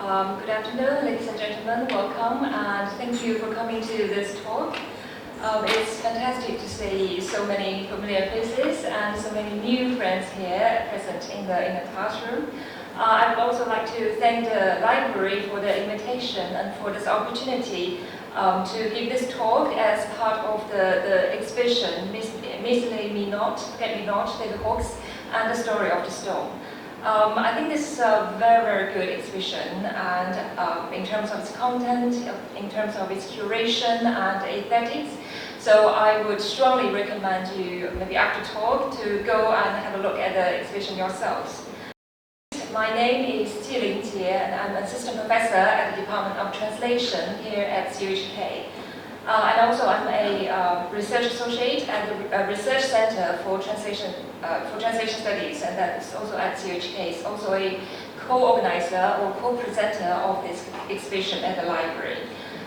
Good afternoon, ladies and gentlemen. Welcome, and thank you for coming to this talk. It's fantastic to see so many familiar faces and so many new friends here present in the classroom. I would also like to thank the library for the invitation and for this opportunity to give this talk as part of the exhibition Miss Me Not, Forget Me Not, David Hawkes, and the Story of the Stone. I think this is a very, very good exhibition, and in terms of its content, in terms of its curation and aesthetics. So I would strongly recommend you, maybe after talk, to go and have a look at the exhibition yourselves. My name is Lingjie, and I'm an assistant professor at the Department of Translation here at CUHK. And also I'm a research associate at the Research Center for Translation Studies, and that is also at CUHK. It's also a co-organizer or co-presenter of this exhibition at the library.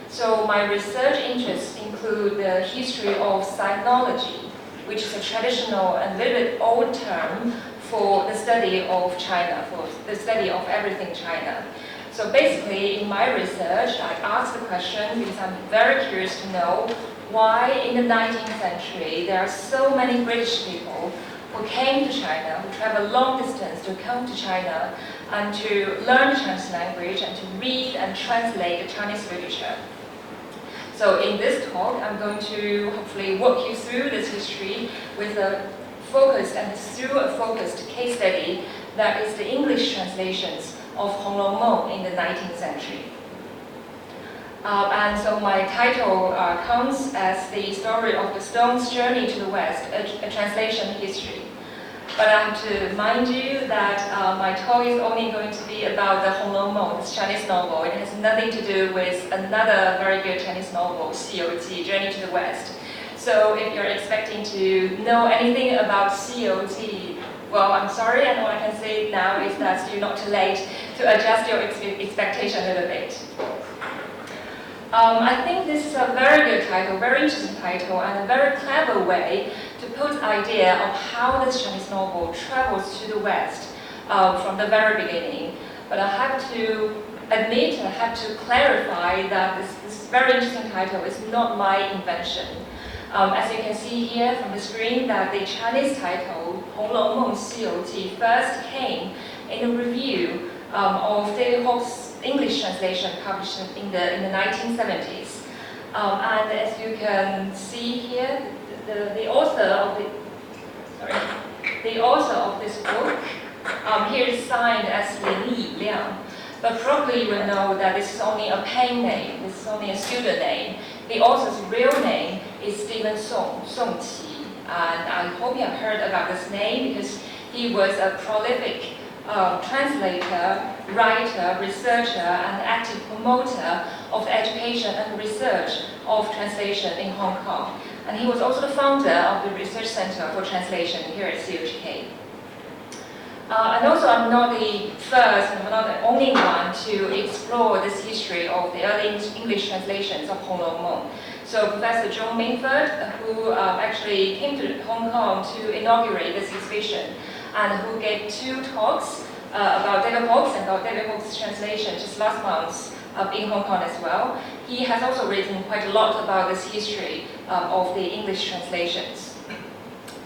So my research interests include the history of sinology, which is a traditional and little bit old term for the study of China, for the study of everything China. So basically, in my research, I asked the question because I'm very curious to know why in the 19th century there are so many British people who came to China, who traveled long distance to come to China and to learn the Chinese language and to read and translate the Chinese literature. So in this talk, I'm going to hopefully walk you through this history with a focused and through a focused case study that is the English translations of Hong Meng in the 19th century. And so my title comes as the story of the stone's journey to the West, a translation history. But I have to remind you that my talk is only going to be about the Hong Meng, this Chinese novel. It has nothing to do with another very good Chinese novel, Xi Ji, Journey to the West. So if you're expecting to know anything about Xi Ji, well, I'm sorry, and all I can say now is that you're not too late to adjust your expectation a little bit. I think this is a very good title, very interesting title, and a very clever way to put the idea of how this Chinese novel travels to the West from the very beginning. But I have to admit, I have to clarify that this very interesting title is not my invention. As you can see here from the screen, that the Chinese title, Hong Meng Xi Ji, first came in a review of David Hawkes' English translation published in the 1970s. And as you can see here, the author of this book here is signed as Lingjie, but probably you will know that this is only a pen name, this is only a pseudonym. The author's real name is Stephen Song Qi, and I hope you have heard about this name because he was a prolific translator, writer, researcher, and active promoter of the education and research of translation in Hong Kong. And he was also the founder of the Research Center for Translation here at CUHK. And also, I'm not the first and I'm not the only one to explore this history of the early English translations of Hong Meng. So Professor John Minford, who actually came to Hong Kong to inaugurate this exhibition, and who gave 2 talks about David Hawkes and about David Hawkes' translation just last month in Hong Kong as well. He has also written quite a lot about this history of the English translations.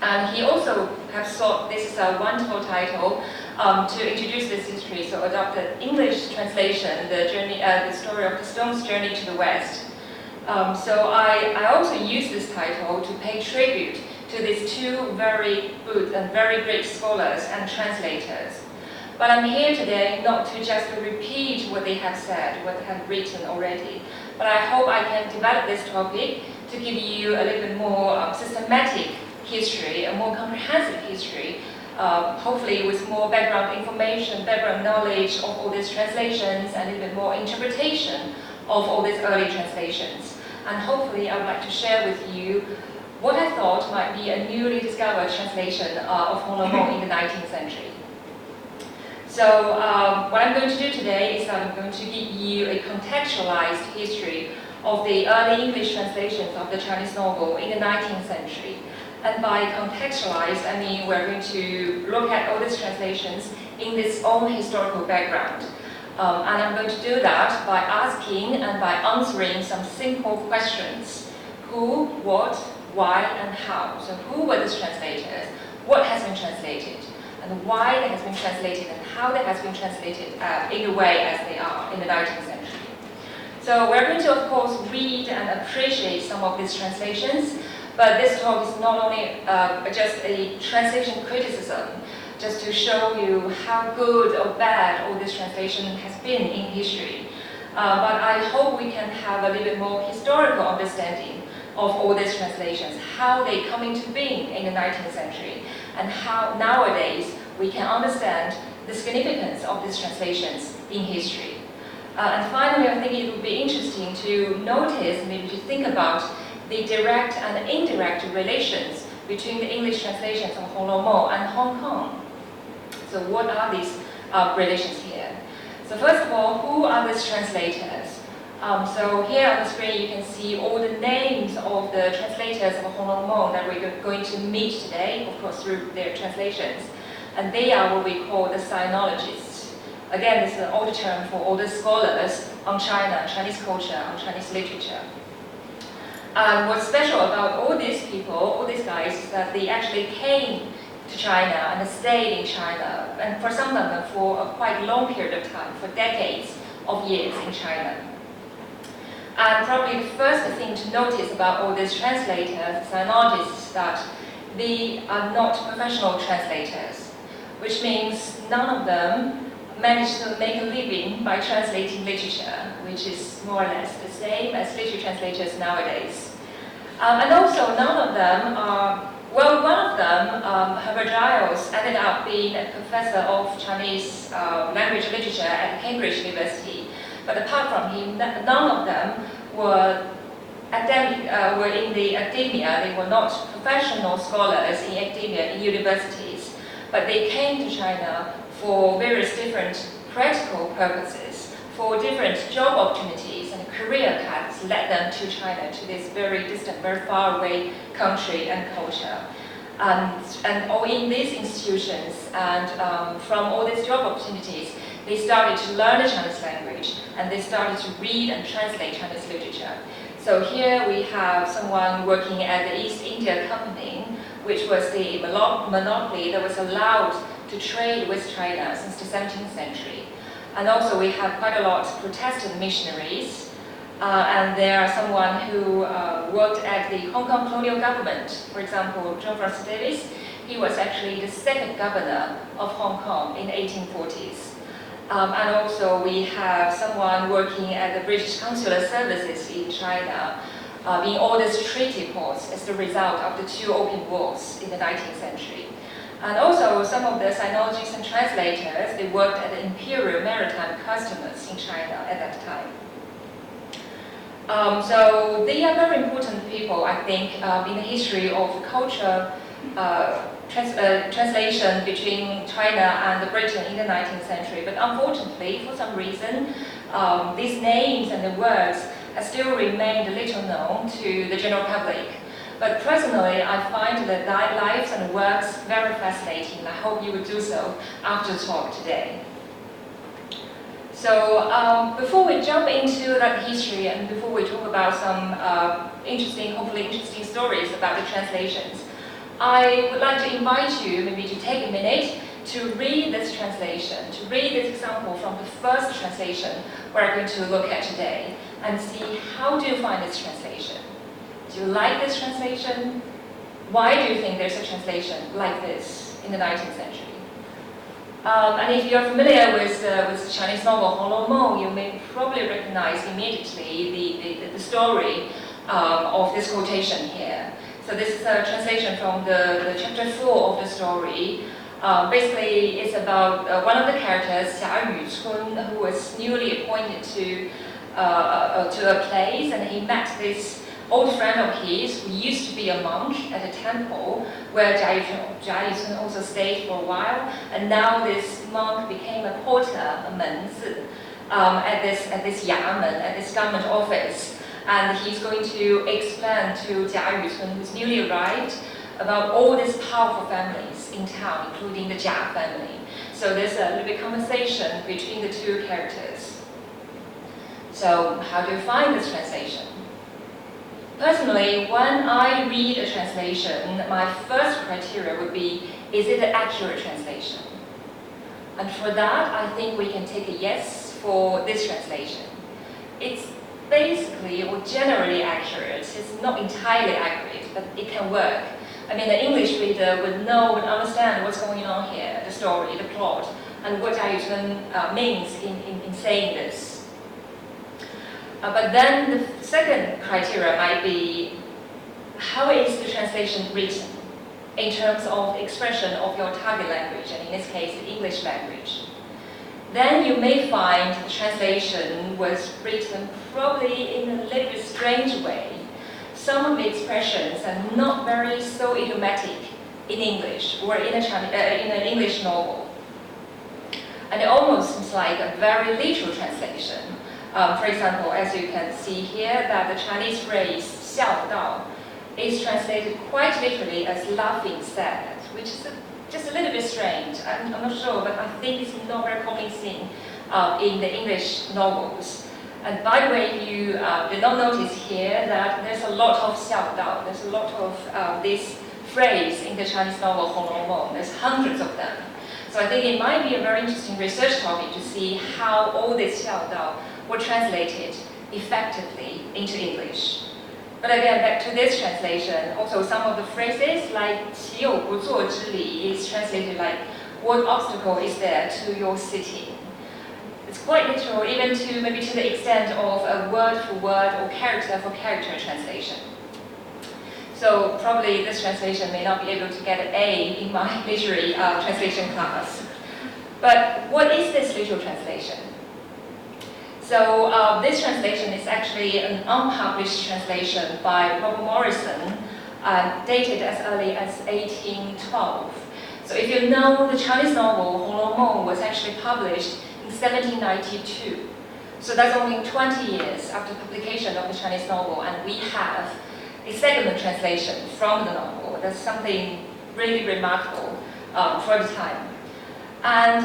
And he also has thought this is a wonderful title to introduce this history, so adopted English translation, the story of the stone's journey to the West. So I also use this title to pay tribute to these 2 very good and very great scholars and translators. But I'm here today not to just repeat what they have said, what they have written already, but I hope I can develop this topic to give you a little bit more systematic history, a more comprehensive history, hopefully with more background information, background knowledge of all these translations, and a little bit more interpretation of all these early translations. And hopefully I would like to share with you what I thought might be a newly discovered translation of Hong Meng in the 19th century. So what I'm going to do today is I'm going to give you a contextualized history of the early English translations of the Chinese novel in the 19th century. And by contextualized, I mean we're going to look at all these translations in its own historical background. And I'm going to do that by asking and by answering some simple questions. Who, what, why, and how. So who were these translators? What has been translated? And why they has been translated and how they has been translated in the way as they are in the 19th century. So we're going to, of course, read and appreciate some of these translations, but this talk is not only just a translation criticism, just to show you how good or bad all this translation has been in history. But I hope we can have a little bit more historical understanding of all these translations, how they come into being in the 19th century, and how nowadays we can understand the significance of these translations in history. And finally, I think it would be interesting to notice, maybe to think about the direct and indirect relations between the English translations of Hong Mo and Hong Kong. So what are these relations here? So first of all, who are these translators? So here on the screen you can see all the names of the translators of Hong Mo that we're going to meet today, of course through their translations. And they are what we call the sinologists. Again, this is an old term for all the scholars on China, Chinese culture, on Chinese literature. And what's special about all these people, all these guys, is that they actually came to China and stayed in China, and for some of them for a quite long period of time, for decades of years in China. And probably the first thing to notice about all these translators, sinologists, is that they are not professional translators, which means none of them managed to make a living by translating literature, which is more or less the same as literature translators nowadays. And also none of them are, well, one of them, Herbert Giles, ended up being a professor of Chinese language and literature at Cambridge University. But apart from him, none of them were in the academia. They were not professional scholars in academia, in universities. But they came to China for various different practical purposes, for different job opportunities and career paths led them to China, to this very distant, very far away country and culture. And all in these institutions and from all these job opportunities, they started to learn the Chinese language and they started to read and translate Chinese literature. So here we have someone working at the East India Company, which was the monopoly that was allowed to trade with China since the 17th century. And also we have quite a lot of Protestant missionaries. And there are someone who worked at the Hong Kong colonial government. For example, John Francis Davis, he was actually the second governor of Hong Kong in the 1840s. And also we have someone working at the British consular services in China, in all these treaty ports as the result of the two opium wars in the 19th century. And also some of the sinologists and translators, they worked at the Imperial Maritime Customs in China at that time. So they are very important people, I think, in the history of culture translation between China and Britain in the 19th century. But unfortunately, for some reason, these names and the words have still remained little known to the general public. But personally, I find their lives and works very fascinating. I hope you will do so after the talk today. So before we jump into that history and before we talk about some hopefully interesting stories about the translations, I would like to invite you maybe to take a minute to read this translation, to read this example from the first translation we're going to look at today and see how do you find this translation. Do you like this translation? Why do you think there's a translation like this in the 19th century? And if you're familiar with the Chinese novel Hong Mo, you may probably recognize immediately the story of this quotation here. So this is a translation from the chapter 4 of the story. Basically, it's about one of the characters, Jia Yucun, who was newly appointed to a place, and he met this old friend of his who used to be a monk at a temple where Jia Yucun also stayed for a while, and now this monk became a porter, a menzi, at this yamen, at this government office. And he's going to explain to Jia Yucun, who's newly arrived, about all these powerful families in town, including the Jia family. So there's a little bit conversation between the two characters. So how do you find this translation? Personally, when I read a translation, my first criteria would be, is it an accurate translation? And for that, I think we can take a yes for this translation. It's basically or generally accurate. It's not entirely accurate, but it can work. I mean, the English reader would know, would understand what's going on here, the story, the plot, and what Ayuchen means in saying this. But then the second criteria might be, how is the translation written in terms of expression of your target language, and in this case, the English language? Then you may find the translation was written probably in a little bit strange way. Some of the expressions are not very so idiomatic in English or in an English novel. And it almost seems like a very literal translation. For example, as you can see here, that the Chinese phrase 笑道 is translated quite literally as laughing sad, which is just a little bit strange. I'm not sure, but I think it's not very commonly seen in the English novels. And by the way, you did not notice here that there's a lot of 笑道, there's a lot of this phrase in the Chinese novel Hong Long Meng. There's hundreds of them. So I think it might be a very interesting research topic to see how all this 笑道were translated effectively into English. But again, back to this translation, also some of the phrases like 岂有不作之理 is translated like, what obstacle is there to your city? It's quite literal, even to maybe to the extent of a word for word or character for character translation. So probably this translation may not be able to get an A in my literary translation class. But what is this literal translation? So this translation is actually an unpublished translation by Robert Morrison, dated as early as 1812. So if you know, the Chinese novel Hong Long Meng was actually published in 1792. So that's only 20 years after publication of the Chinese novel, and we have a segment translation from the novel. That's something really remarkable for the time. And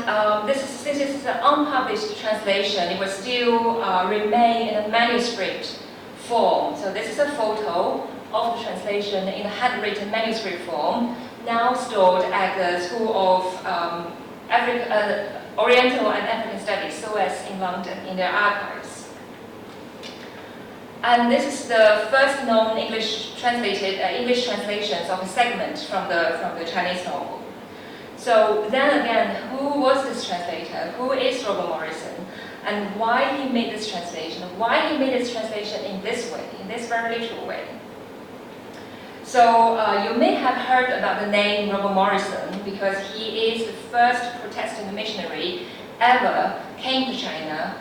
since this is an unpublished translation, it will still remain in a manuscript form. So this is a photo of the translation in a handwritten manuscript form, now stored at the School of Oriental and African Studies, SOAS in London, in their archives. And this is the first known English translations of a segment from the Chinese novel. So then again, who was this translator? Who is Robert Morrison? And why he made this translation? Why he made this translation in this way, in this very literal way? So you may have heard about the name Robert Morrison because he is the first Protestant missionary ever came to China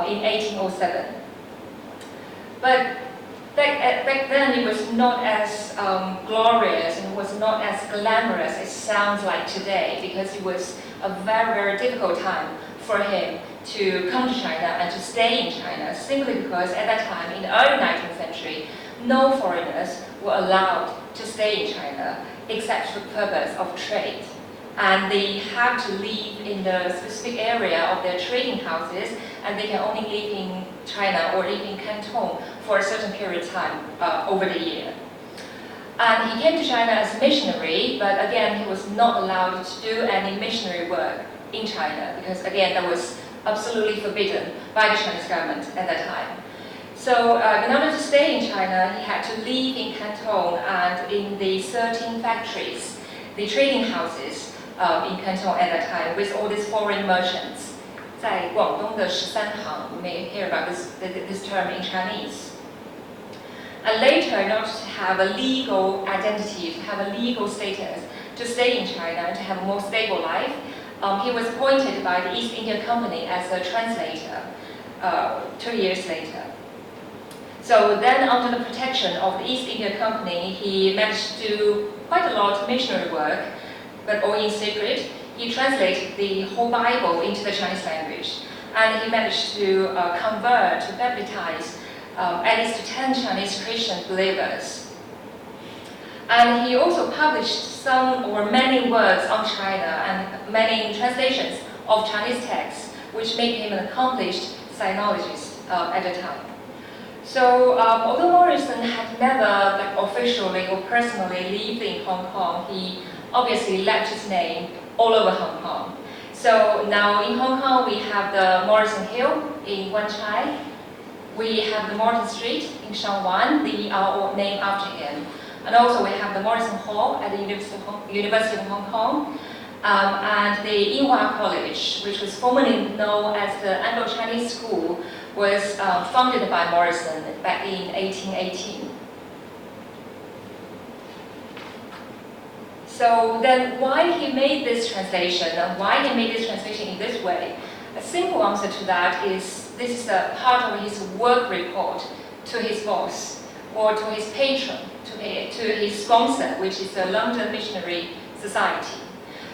in 1807. But back then it was not as glorious and it was not as glamorous as it sounds like today, because it was a very, very difficult time for him to come to China and to stay in China, simply because at that time, in the early 19th century, no foreigners were allowed to stay in China except for the purpose of trade. And they have to live in the specific area of their trading houses, and they can only live in China or live in Canton for a certain period of time over the year. And he came to China as a missionary, but again, he was not allowed to do any missionary work in China, because again, that was absolutely forbidden by the Chinese government at that time. So in order to stay in China, he had to live in Canton and in the 13 factories, the trading houses in Canton at that time, with all these foreign merchants. 在广东的13行, you may hear about this term in Chinese. And later, in order to have a legal identity, to have a legal status, to stay in China and to have a more stable life, he was appointed by the East India Company as a translator 2 years later. So then, under the protection of the East India Company, he managed to do quite a lot of missionary work, but all in secret. He translated the whole Bible into the Chinese language, and he managed to convert, to baptize at least 10 Chinese Christian believers. And he also published some or many works on China and many translations of Chinese texts, which made him an accomplished sinologist at the time. So although Morrison had never officially or personally lived in Hong Kong, he obviously left his name all over Hong Kong. So now in Hong Kong we have the Morrison Hill in Wan Chai. We have the Morrison Street in Shangwan, they are all named after him. And also we have the Morrison Hall at the University of Hong Kong, and the Yinghua College, which was formerly known as the Anglo-Chinese School, was founded by Morrison back in 1818. So then why he made this translation, and why he made this translation in this way? A simple answer to that is this is a part of his work report to his boss, or to his patron, to his sponsor, which is the London Missionary Society.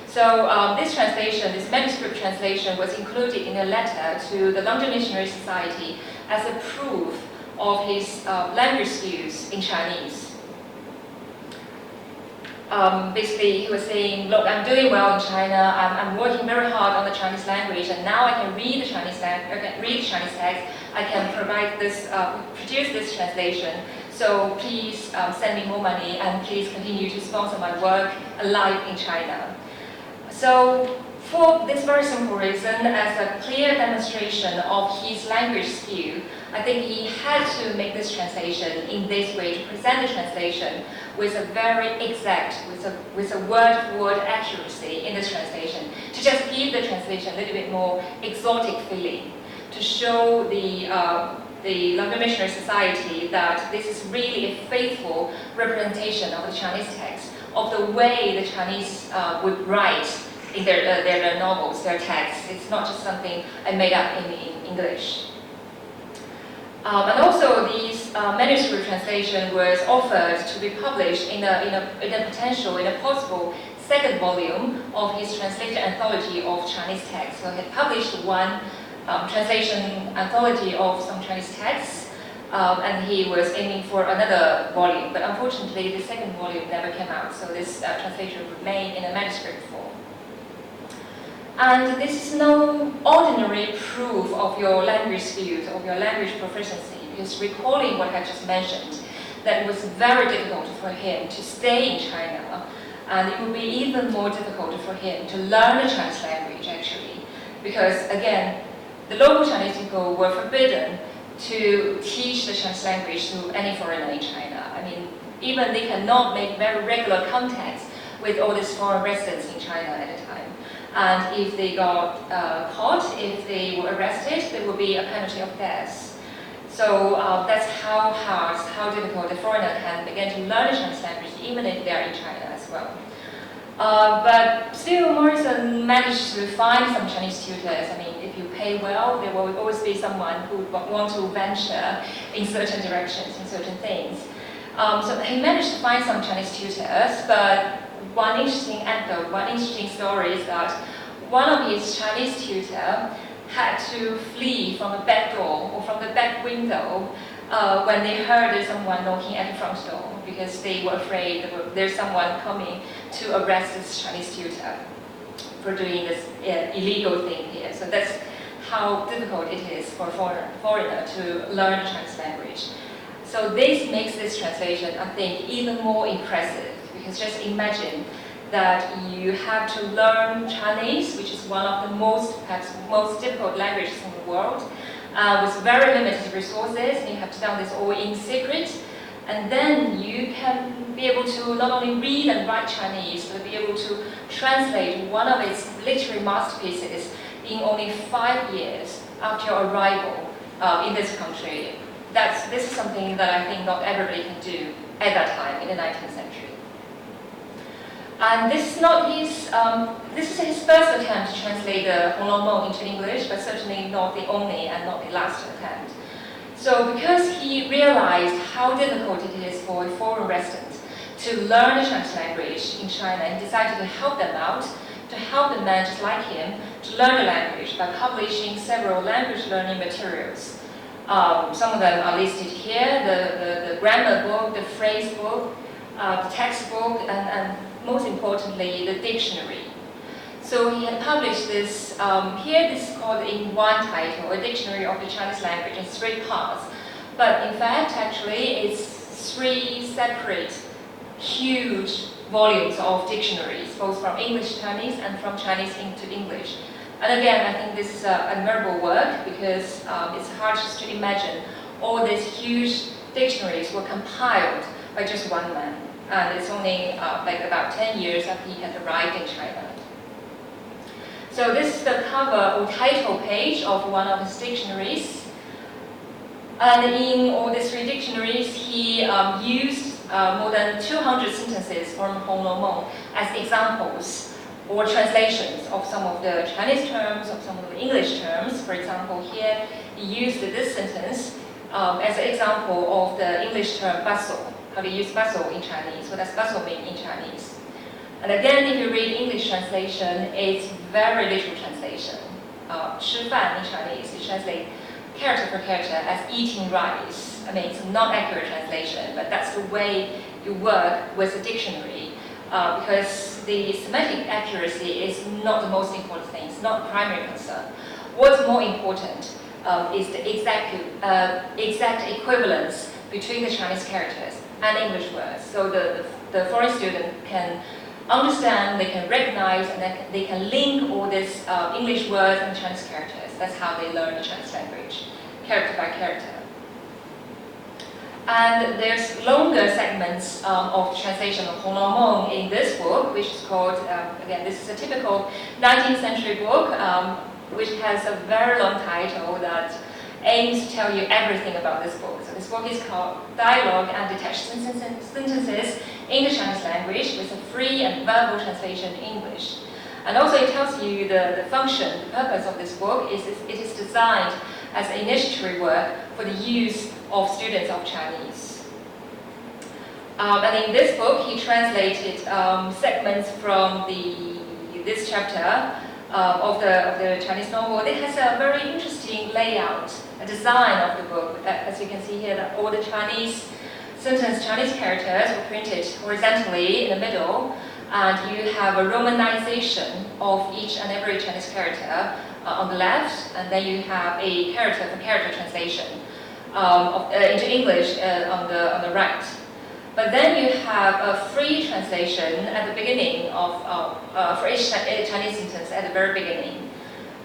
So this translation, this manuscript translation, was included in a letter to the London Missionary Society as a proof of his language skills in Chinese. Basically, he was saying, look, I'm doing well in China, I'm working very hard on the Chinese language, and now I can read the Chinese text, I can produce this translation, so please send me more money, and please continue to sponsor my work alive in China. So for this very simple reason, as a clear demonstration of his language skill, I think he had to make this translation in this way, to present the translation with a very exact, with a word-for-word accuracy in this translation, to just give the translation a little bit more exotic feeling, to show the London Missionary Society that this is really a faithful representation of the Chinese text, of the way the Chinese would write in their novels, their texts. It's not just something I made up in English. And also, this manuscript translation was offered to be published in a possible second volume of his translated anthology of Chinese texts. So he had published one translation anthology of some Chinese texts, and he was aiming for another volume. But unfortunately, the second volume never came out, so this translation remained in a manuscript form. And this is no ordinary proof of your language skills, of your language proficiency, because recalling what I just mentioned, that it was very difficult for him to stay in China, and it would be even more difficult for him to learn the Chinese language, actually, because, again, the local Chinese people were forbidden to teach the Chinese language to any foreigner in China. I mean, even they cannot make very regular contacts with all these foreign residents in China at the time. And if they got caught, if they were arrested, there would be a penalty of death. So that's how hard, how difficult the foreigner can begin to learn the Chinese language, even if they're in China as well. But still, Morrison managed to find some Chinese tutors. I mean, if you pay well, there will always be someone who would want to venture in certain directions, in certain things. So he managed to find some Chinese tutors, but one interesting anecdote, one interesting story is that one of his Chinese tutors had to flee from the back door or from the back window when they heard someone knocking at the front door, because they were afraid that there's someone coming to arrest this Chinese tutor for doing this illegal thing here. So that's how difficult it is for a foreigner to learn the Chinese language. So this makes this translation, I think, even more impressive, because just imagine that you have to learn Chinese, which is one of the perhaps most difficult languages in the world, with very limited resources, and you have to do this all in secret. And then you can be able to not only read and write Chinese, but be able to translate one of its literary masterpieces in only 5 years after your arrival in this country. This is something that I think not everybody can do at that time in the 19th century. And this is not this is his first attempt to translate the Hong Long Mong into English, but certainly not the only and not the last attempt. So because he realized how difficult it is for a foreign resident to learn the Chinese language in China, he decided to help them out, to help the men just like him to learn the language by publishing several language learning materials. Some of them are listed here, the grammar book, the phrase book, the textbook, and most importantly, the dictionary. So he had published this, here this is called in one title, A Dictionary of the Chinese Language in 3 parts. But in fact, actually, it's 3 separate, huge volumes of dictionaries, both from English to Chinese and from Chinese into English. And again, I think this is an admirable work because it's hard just to imagine all these huge dictionaries were compiled by just one man. And it's only like about 10 years after he had arrived in China. So this is the cover or title page of one of his dictionaries. And in all these 3 dictionaries, he used more than 200 sentences from Hong Lo Meng as examples or translations of some of the Chinese terms, of some of the English terms. For example, here he used this sentence as an example of the English term bustle, how to use bustle in Chinese. What does bustle mean in Chinese? And again, if you read English translation, it's very literal translation. 吃饭 in Chinese, you translate character for character as eating rice. I mean, it's not accurate translation, but that's the way you work with a dictionary. Because the semantic accuracy is not the most important thing, it's not the primary concern. What's more important is the exact equivalence between the Chinese characters and English words. So the foreign student can understand, they can recognize, and they can link all these English words and Chinese characters. That's how they learn the Chinese language, character by character. And there's longer segments of translation of Hong Lo Meng in this book, which is called, again, this is a typical 19th century book, which has a very long title that aims to tell you everything about this book. So this book is called Dialogue and Detached Sentences in the Chinese Language, with a free and verbal translation in English. And also it tells you the function, the purpose of this book is it is designed as an initiatory work for the use of students of Chinese. And in this book, he translated segments from this chapter of the Chinese novel. It has a very interesting layout, a design of the book. As you can see here, that all the Chinese characters were printed horizontally in the middle, and you have a romanization of each and every Chinese character on the left, and then you have a character-for-character translation into English on the right. But then you have a free translation at the beginning for each Chinese sentence at the very beginning.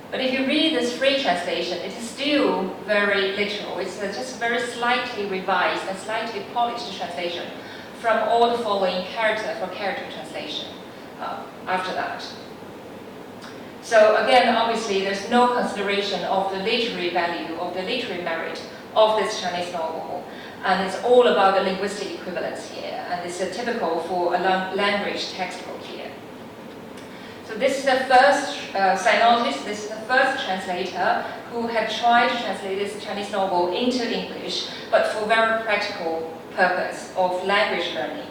But if you read this free translation, it is still very literal. It's just very slightly revised and slightly polished translation from all the following character-for-character translation after that. So again, obviously, there's no consideration of the literary value, of the literary merit of this Chinese novel. And it's all about the linguistic equivalence here. And it's typical for a language textbook here. So this is the first sinologist, this is the first translator who had tried to translate this Chinese novel into English, but for very practical purpose of language learning.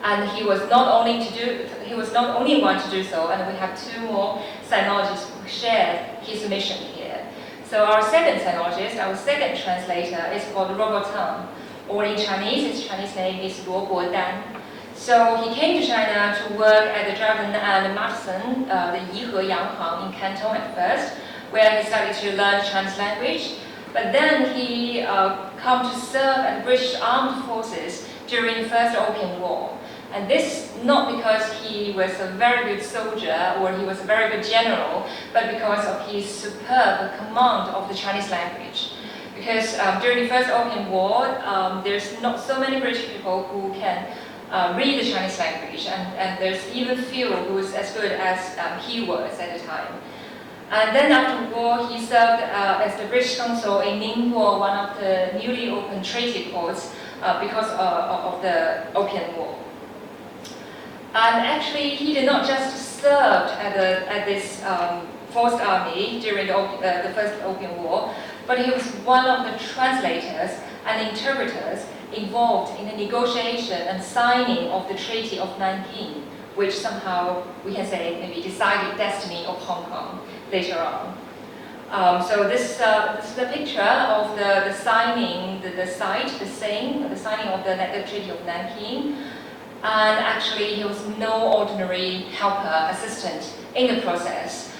And he was not only one to do so, and we have 2 more sinologists who shared his mission here. So our second sinologist, our second translator, is called Robert Tang, or in Chinese, his Chinese name is Luo Guodan. So he came to China to work at the Dragon and Matheson, the Yihe Yanghang in Canton at first, where he started to learn Chinese language. But then he came to serve at the British Armed Forces during the First Opium War. And this not because he was a very good soldier or he was a very good general, but because of his superb command of the Chinese language. Because during the First Opium War, there's not so many British people who can read the Chinese language, and there's even few who's as good as he was at the time. And then after the war, he served as the British consul in Lingjie, one of the newly opened treaty ports, because of the Opium War. And actually, he did not just serve at this forced army during the First Opium War, but he was one of the translators and interpreters involved in the negotiation and signing of the Treaty of Nanking, which somehow, we can say, maybe decided destiny of Hong Kong later on. So this is a picture of the signing, the signing of the Treaty of Nanking. And actually, he was no ordinary helper, assistant in the process.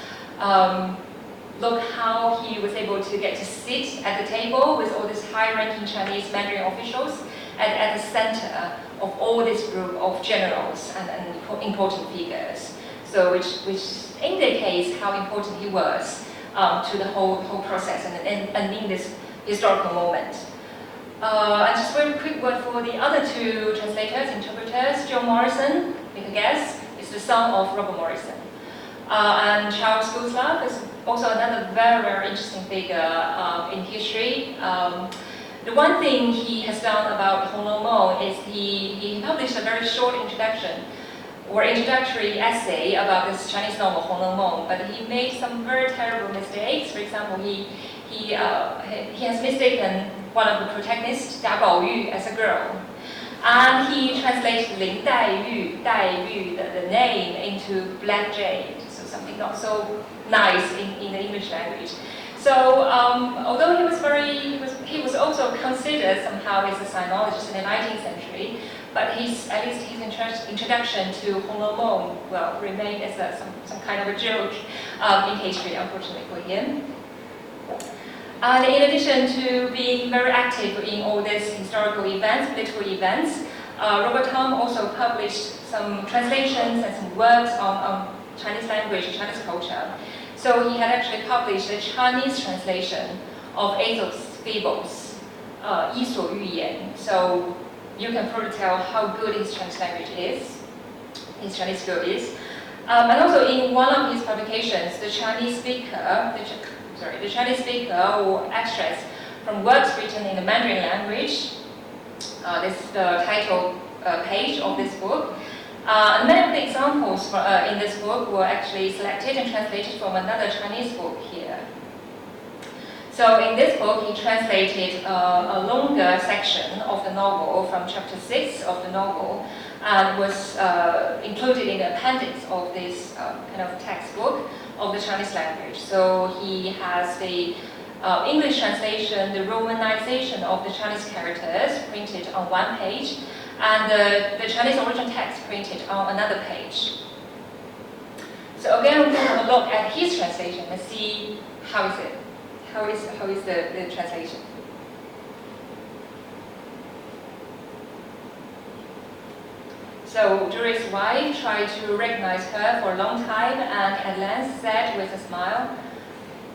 Look how he was able to get to sit at the table with all these high-ranking Chinese Mandarin officials at the center of all this group of generals and important figures. So which indicates how important he was to the whole process and in this historical moment. And just a very quick word for the other two translators, interpreters. John Morrison, make a guess, is the son of Robert Morrison. And Charles Guzlov is also another very, very interesting figure in history. The one thing he has done about Hong Lou Mou is he published a very short introduction or introductory essay about this Chinese novel Hong Lou Mou, but he made some very terrible mistakes. For example, he has mistaken one of the protagonists, Jia Baoyu, as a girl. And he translated Lingjie, the name, into Black Jade, so something not so nice in the English language. So although he was also considered somehow as a sinologist in the 19th century, but at least his introduction to Hong Lou Mou, well, remained as some kind of a joke in history, unfortunately for him. And in addition to being very active in all these historical events, political events, Robert Tong also published some translations and some works on Chinese language and Chinese culture. So he had actually published a Chinese translation of Aesop's Fables, 伊索寓言. So you can probably tell how good his Chinese language is, his Chinese skill is. And also in one of his publications, the Chinese speaker or extracts from works written in the Mandarin language. This is the title page of this book. And many of the examples in this book were actually selected and translated from another Chinese book here. So in this book, he translated a longer section of the novel from chapter 6 of the novel and was included in the appendix of this kind of textbook of the Chinese language. So he has the English translation, the Romanization of the Chinese characters printed on one page, and the Chinese original text printed on another page. So again, we can have a look at his translation and see how is it. How is the translation? So Zhuri's wife tried to recognize her for a long time and at length said with a smile,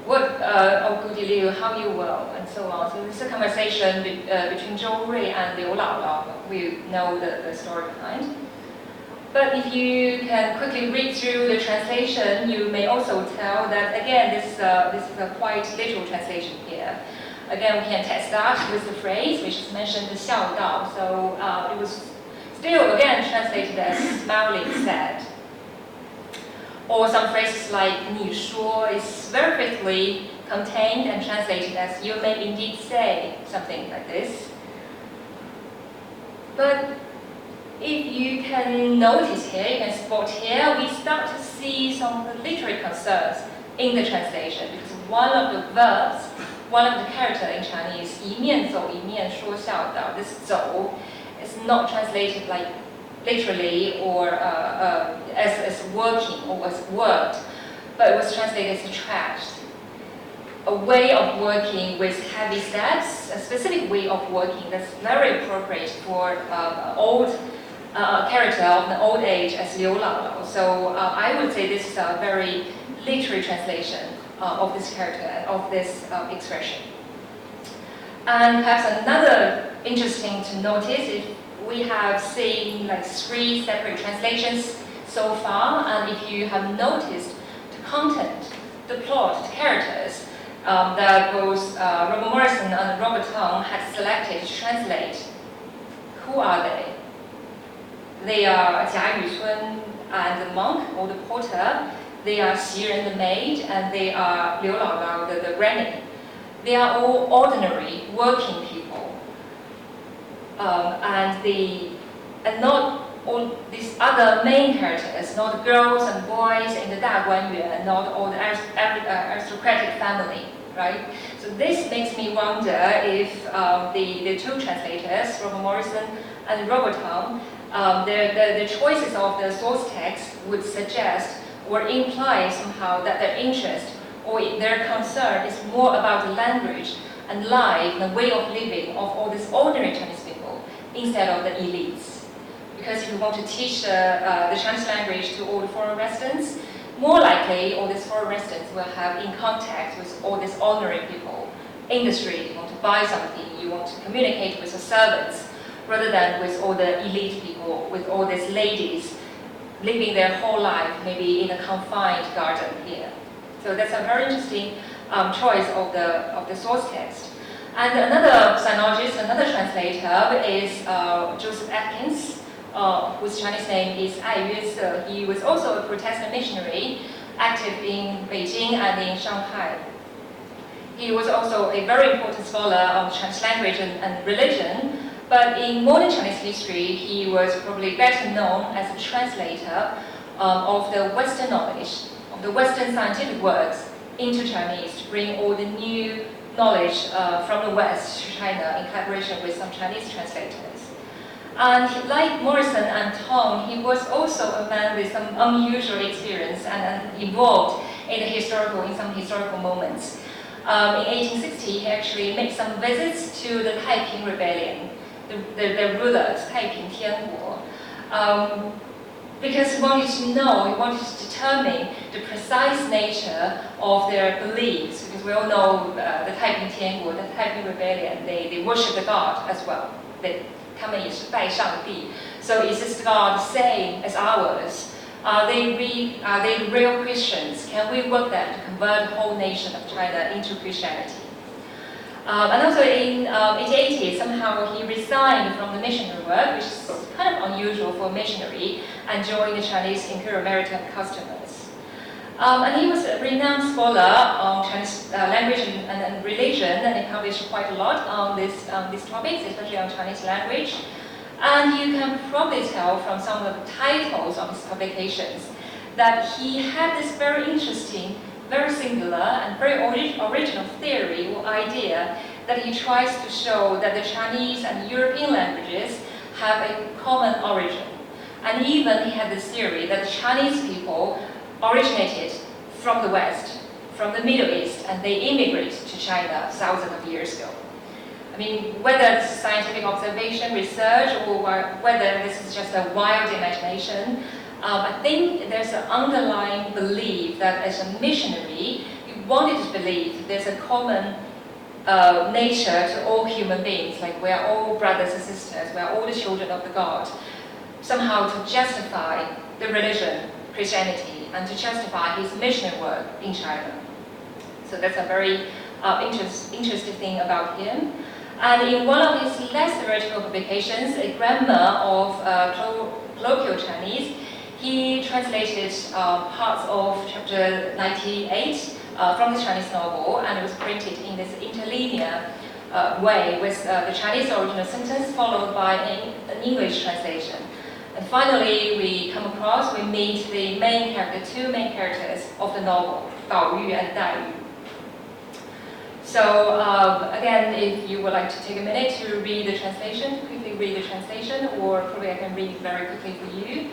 "What, oh goody Liu, how you will," and so on. So this is a conversation between Zhou Rui and Liu Laolao. We know the story behind. But if you can quickly read through the translation, you may also tell that, again, this is a quite literal translation here. Again, we can test that with the phrase, which is mentioned, the xiao dao. So it was still, again, translated as smiling said. Or some phrases like 你说 is very faithfully contained and translated as you may indeed say, something like this. But if you can notice here, you can spot here, we start to see some of the literary concerns in the translation, because one of the verbs, one of the characters in Chinese, 一面走一面说笑道, this 走 is not translated like literally or as working or as worked, but it was translated as trashed. A way of working with heavy steps, a specific way of working that's very appropriate for old character of the old age as Liu Laolao. So I would say this is a very literary translation of this character and of this expression. And perhaps another interesting to notice is we have seen like 3 separate translations so far, and if you have noticed the content, the plot, the characters that both Robert Morrison and Robert Tong had selected to translate, who are they? They are Jia Yucun and the monk or the porter. They are Xi Ren the maid, and they are Liu Laolao the granny. They are all ordinary working people, and not all these other main characters, not the girls and boys in the Daguanyuan, not all the aristocratic family, right? So this makes me wonder if the two translators, Robert Morrison and Robert Tong, the choices of the source text would suggest or imply somehow that their interest or their concern is more about the language and life and way of living of all these ordinary Chinese people instead of the elites. Because if you want to teach the Chinese language to all the foreign residents, more likely all these foreign residents will have in contact with all these ordinary people in the street. You want to buy something, you want to communicate with the servants, rather than with all the elite people, with all these ladies living their whole life maybe in a confined garden here. So that's a very interesting choice of the source text. And another sinologist, another translator is Joseph Atkins, whose Chinese name is Ai Yue. He was also a Protestant missionary, active in Beijing and in Shanghai. He was also a very important scholar of Chinese language and religion, but in modern Chinese history, he was probably better known as a translator of the Western knowledge, of the Western scientific works into Chinese to bring all the new knowledge from the West to China in collaboration with some Chinese translators. And like Morrison and Tong, he was also a man with some unusual experience and involved in some historical moments. In 1860, he actually made some visits to the Taiping Rebellion, the rulers, Taiping Tianguo, because he wanted to know, he wanted to determine the precise nature of their beliefs, because we all know the Taiping Tianguo, the Taiping Rebellion, they worship the god as well. So is this God the same as ours? Are they real Christians? Can we work them to convert the whole nation of China into Christianity? And also in 1880, somehow he resigned from the missionary work, which is kind of unusual for a missionary, and joined the Chinese Imperial Maritime Customers. And he was a renowned scholar on Chinese language and religion, and he published quite a lot on these topics, especially on Chinese language. And you can probably tell from some of the titles of his publications that he had this very interesting, very singular, and very original theory or idea that he tries to show that the Chinese and European languages have a common origin. And even he had this theory that the Chinese people originated from the West, from the Middle East, and they immigrated to China thousands of years ago. I mean, whether it's scientific observation, research, or whether this is just a wild imagination, I think there's an underlying belief that as a missionary, you wanted to believe there's a common nature to all human beings, like we are all brothers and sisters, we are all the children of the God, somehow to justify the religion, Christianity, and to justify his missionary work in China. So that's a very interesting thing about him. And in one of his less theoretical publications, A Grammar of Colloquial Chinese, he translated parts of chapter 98 from the Chinese novel, and it was printed in this interlinear way with the Chinese original sentence followed by an English translation. And finally, we meet the two main characters of the novel, Bao Yu and Dai Yu. So again, if you would like to take a minute to read the translation, quickly read the translation, or probably I can read very quickly for you.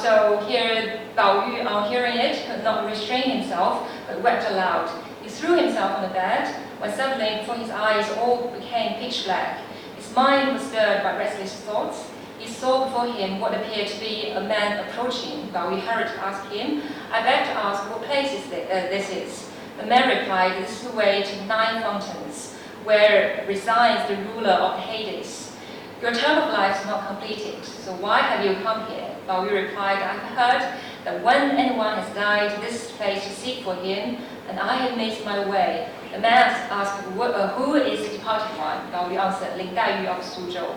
So here, Bao Yu, on hearing it, could not restrain himself, but wept aloud. He threw himself on the bed, when suddenly before his eyes all became pitch black. His mind was stirred by restless thoughts. He saw before him what appeared to be a man approaching. Bao Yu hurried to ask him, "I beg to ask what place this is." The man replied, "This is the way to 9 fountains, where resides the ruler of Hades. Your term of life is not completed, so why have you come here?" Bao Yu replied, "I have heard that when anyone has died, this is the place to seek for him, and I have missed my way." The man asked, "Who is the departed one?" Bao Yu answered, "Lingjie of Suzhou."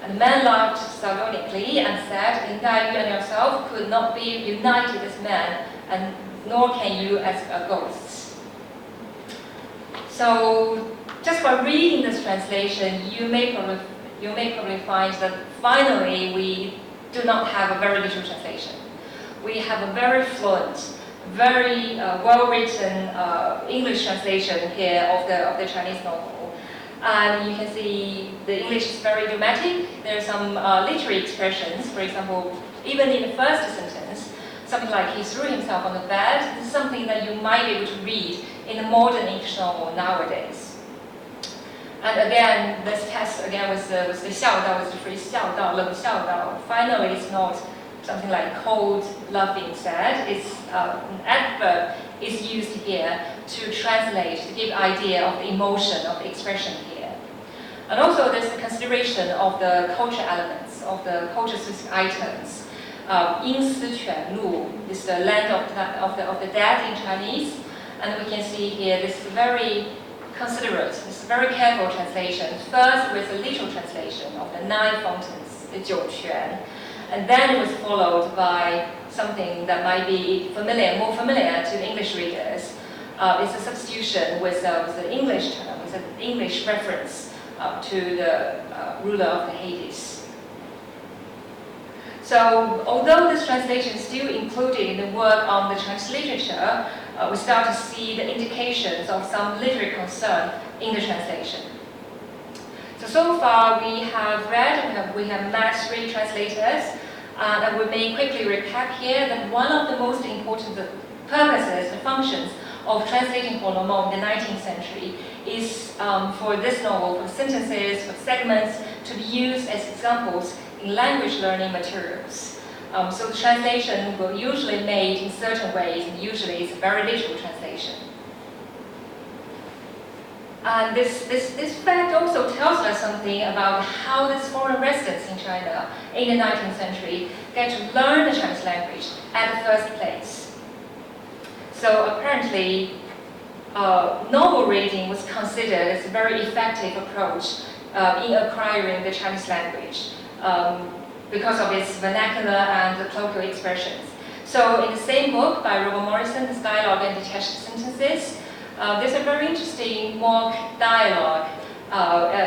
And the man laughed sardonically and said, "Lingjie and yourself could not be united as men, and nor can you as ghosts." So, just by reading this translation, you may probably find that finally we do not have a very literal translation. We have a very fluent, very well-written English translation here of the Chinese novel. And you can see the English is very dramatic. There are some literary expressions. For example, even in the first sentence, something like he threw himself on the bed. This is something that you might be able to read in a modern English novel nowadays. And again, this test again was the 笑到, was the phrase 笑到, 冷笑到. Finally, it's not something like cold love being said. It's an adverb is used here to translate, to give idea of the emotion, of the expression here. And also there's the consideration of the culture elements, of the culture-specific items. 阴私全录 is the land of the dead in Chinese. And we can see here this very considerate, this very careful translation. First with a literal translation of the 9 fountains, the 九泉. And then it was followed by something that might be familiar, more familiar to the English readers. It's a substitution with the English term, with an English reference to the ruler of the Hades. So, although this translation is still included in the work on the Chinese literature, we start to see the indications of some literary concern in the translation. So far we have read, we have met 3 translators, and we may quickly recap here that one of the most important purposes and functions of translating For No More in the 19th century is for this novel, for sentences, for segments, to be used as examples in language learning materials. So the translation will usually be made in certain ways, and usually it's a very literal translation. And this fact also tells us something about how these foreign residents in China in the 19th century get to learn the Chinese language at the first place. So apparently, novel reading was considered as a very effective approach in acquiring the Chinese language because of its vernacular and the colloquial expressions. So in the same book by Robert Morrison, this dialogue and detached sentences, there's a very interesting mock dialogue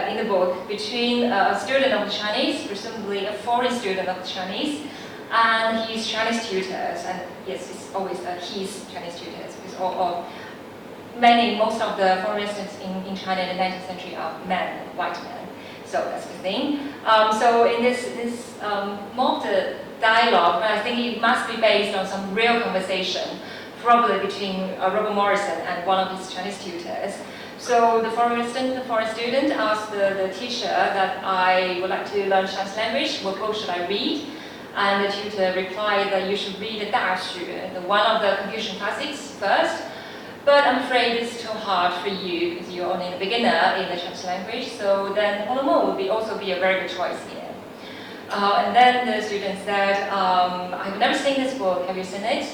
in the book between a student of the Chinese, presumably a foreign student of the Chinese, and his Chinese tutors. And yes, it's always his Chinese tutors, because most of the foreign residents in China in the 19th century are men, white men. So that's the thing. So in this mock dialogue, I think it must be based on some real conversation, probably between Robert Morrison and one of his Chinese tutors. So the foreign student asked the teacher that I would like to learn Chinese language, what book should I read? And the tutor replied that you should read the 大学, one of the Confucian classics first. But I'm afraid it's too hard for you because you're only a beginner in the Chinese language. So then For No More would also be a very good choice here. And then the student said, I've never seen this book, have you seen it?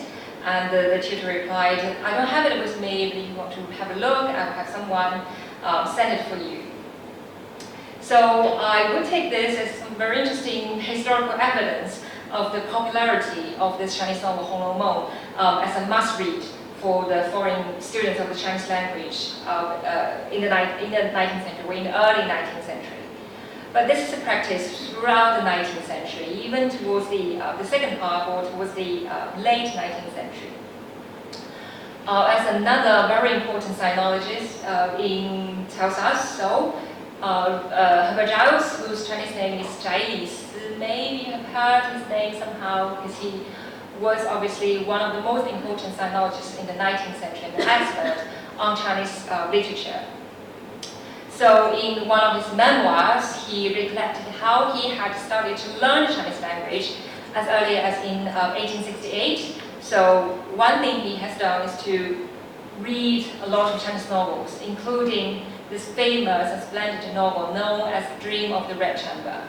And the tutor replied, I don't have it with me, but if you want to have a look, I will have someone send it for you. So I would take this as some very interesting historical evidence of the popularity of this Chinese novel, For No More, as a must-read for the foreign students of the Chinese language in the 19th century, or in the early 19th century. But this is a practice throughout the 19th century, even towards the second half or towards the late 19th century. As another very important sinologist tells us, so Herbert Giles, whose Chinese name is Zhai Lisi, maybe you have heard his name somehow, because he was obviously one of the most important sinologists in the 19th century, an expert on Chinese literature. So in one of his memoirs, he recollected how he had started to learn the Chinese language as early as in 1868. So one thing he has done is to read a lot of Chinese novels, including this famous and splendid novel known as The Dream of the Red Chamber.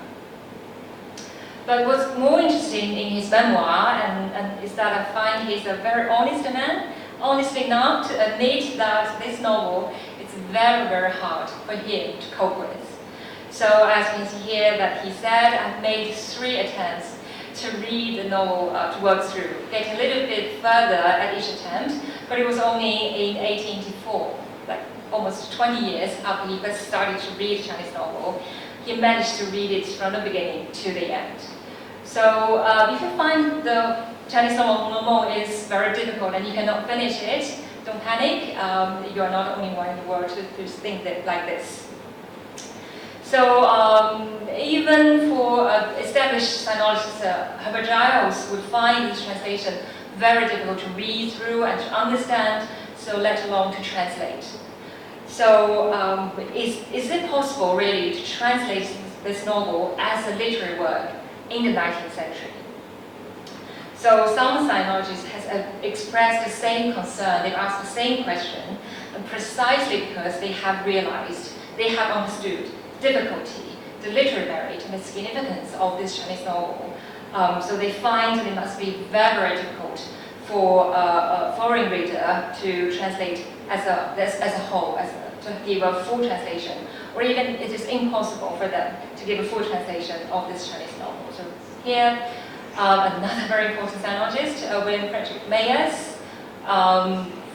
But what's more interesting in his memoir and is that I find he's a very honest man, honest enough to admit that this novel is very, very hard for him to cope with. So as you can see here that he said, I've made 3 attempts to read the novel, to work through, getting a little bit further at each attempt, but it was only in 1884, like almost 20 years after he first started to read Chinese novel, he managed to read it from the beginning to the end. So if you find the Chinese novel Hong Meng is very difficult and you cannot finish it, don't panic. You are not the only one in the world to think that like this. So even for established sinologists, Herbert Giles would find this translation very difficult to read through and to understand, so let alone to translate. So is it possible really to translate this novel as a literary work in the 19th century? So some sinologists have expressed the same concern, they've asked the same question, and precisely because they have realized, they have understood difficulty, the literary merit and the significance of this Chinese novel. So they find it must be very, very difficult for a foreign reader to translate as a whole, to give a full translation, or even it is impossible for them to give a full translation of this Chinese novel. So here, another very important sinologist, William Frederick Mayers,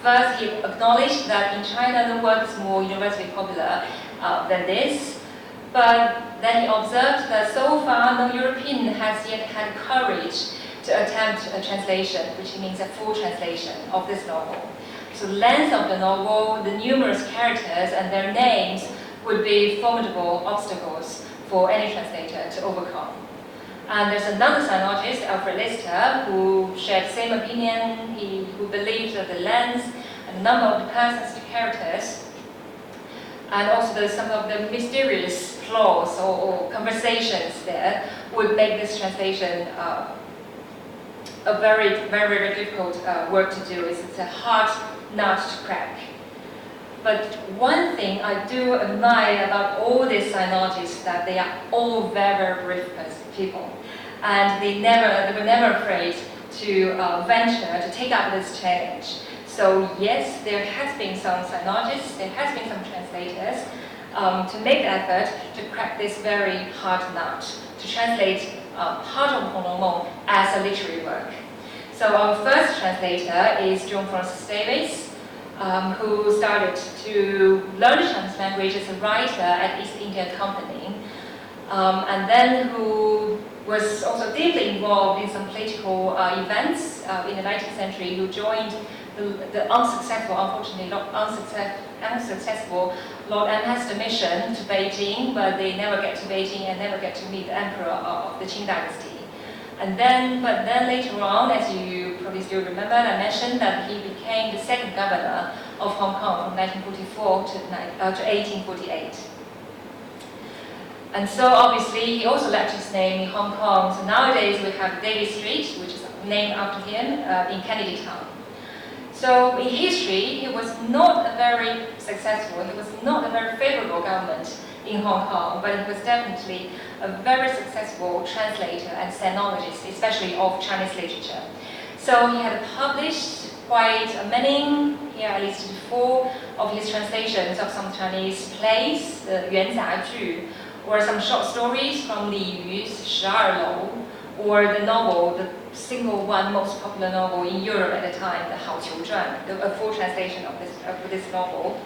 first he acknowledged that in China the work is more universally popular than this, but then he observed that so far no European has yet had courage to attempt a translation, which means a full translation of this novel. So the length of the novel, the numerous characters and their names would be formidable obstacles for any translator to overcome. And there's another sinologist, Alfred Lister, who shared the same opinion, who believes that the length and the number of the persons to characters, and also some of the mysterious flaws or conversations there would make this translation a very, very, very difficult work to do. It's a hard nut to crack. But one thing I do admire about all these sinologists that they are all very, very brave people, and they were never afraid to venture to take up this challenge. So yes, there has been some sinologists, there has been some translators to make the effort to crack this very hard nut, to translate part of Hong Meng as a literary work. So our first translator is John Francis Davis, who started to learn Chinese language as a writer at East India Company, and then who was also deeply involved in some political events in the 19th century, who joined the unsuccessful, unfortunately not unsuccessful Lord Amherst mission to Beijing, but they never get to Beijing and never get to meet the emperor of the Qing dynasty. But then later on, as you probably still remember, I mentioned that he became the second governor of Hong Kong from 1944 to 1848. And so obviously he also left his name in Hong Kong. So nowadays we have Davis Street, which is named after him in Kennedy Town. So in history, he was not a very successful, he was not a very favorable government in Hong Kong, but he was definitely a very successful translator and sinologist, especially of Chinese literature. So he had published quite many, here I listed 4 of his translations of some Chinese plays, the Yuanjiaju, or some short stories from Li Yu's 12楼, or the novel, the single one most popular novel in Europe at the time, the Hao Qiu Zhuan, a full translation of this novel.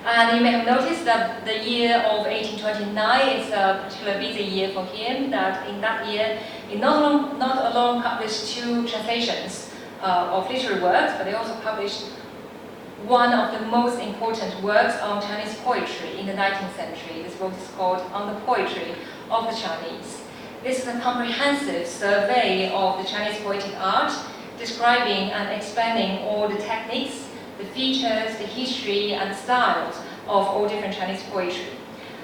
And you may have noticed that the year of 1829 is a particularly busy year for him, that in that year he not alone published 2 translations of literary works, but he also published one of the most important works on Chinese poetry in the 19th century. This book is called On the Poetry of the Chinese. This is a comprehensive survey of the Chinese poetic art, describing and explaining all the techniques, the features, the history, and styles of all different Chinese poetry.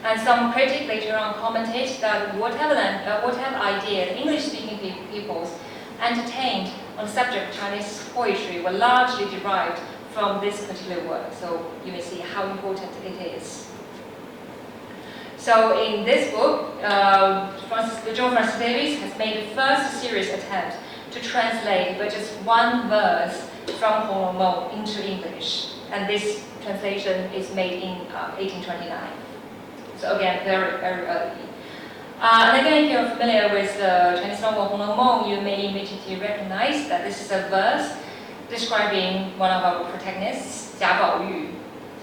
And some critics later on commented that whatever idea the English-speaking peoples entertained on the subject of Chinese poetry were largely derived from this particular work. So you may see how important it is. So in this book, John Francis Davis has made the first serious attempt to translate but just one verse from Hong Meng into English. And this translation is made in 1829. So again, very, very early. And again, if you're familiar with the Chinese novel Hong Meng, you may immediately recognize that this is a verse describing one of our protagonists, Jia Baoyu.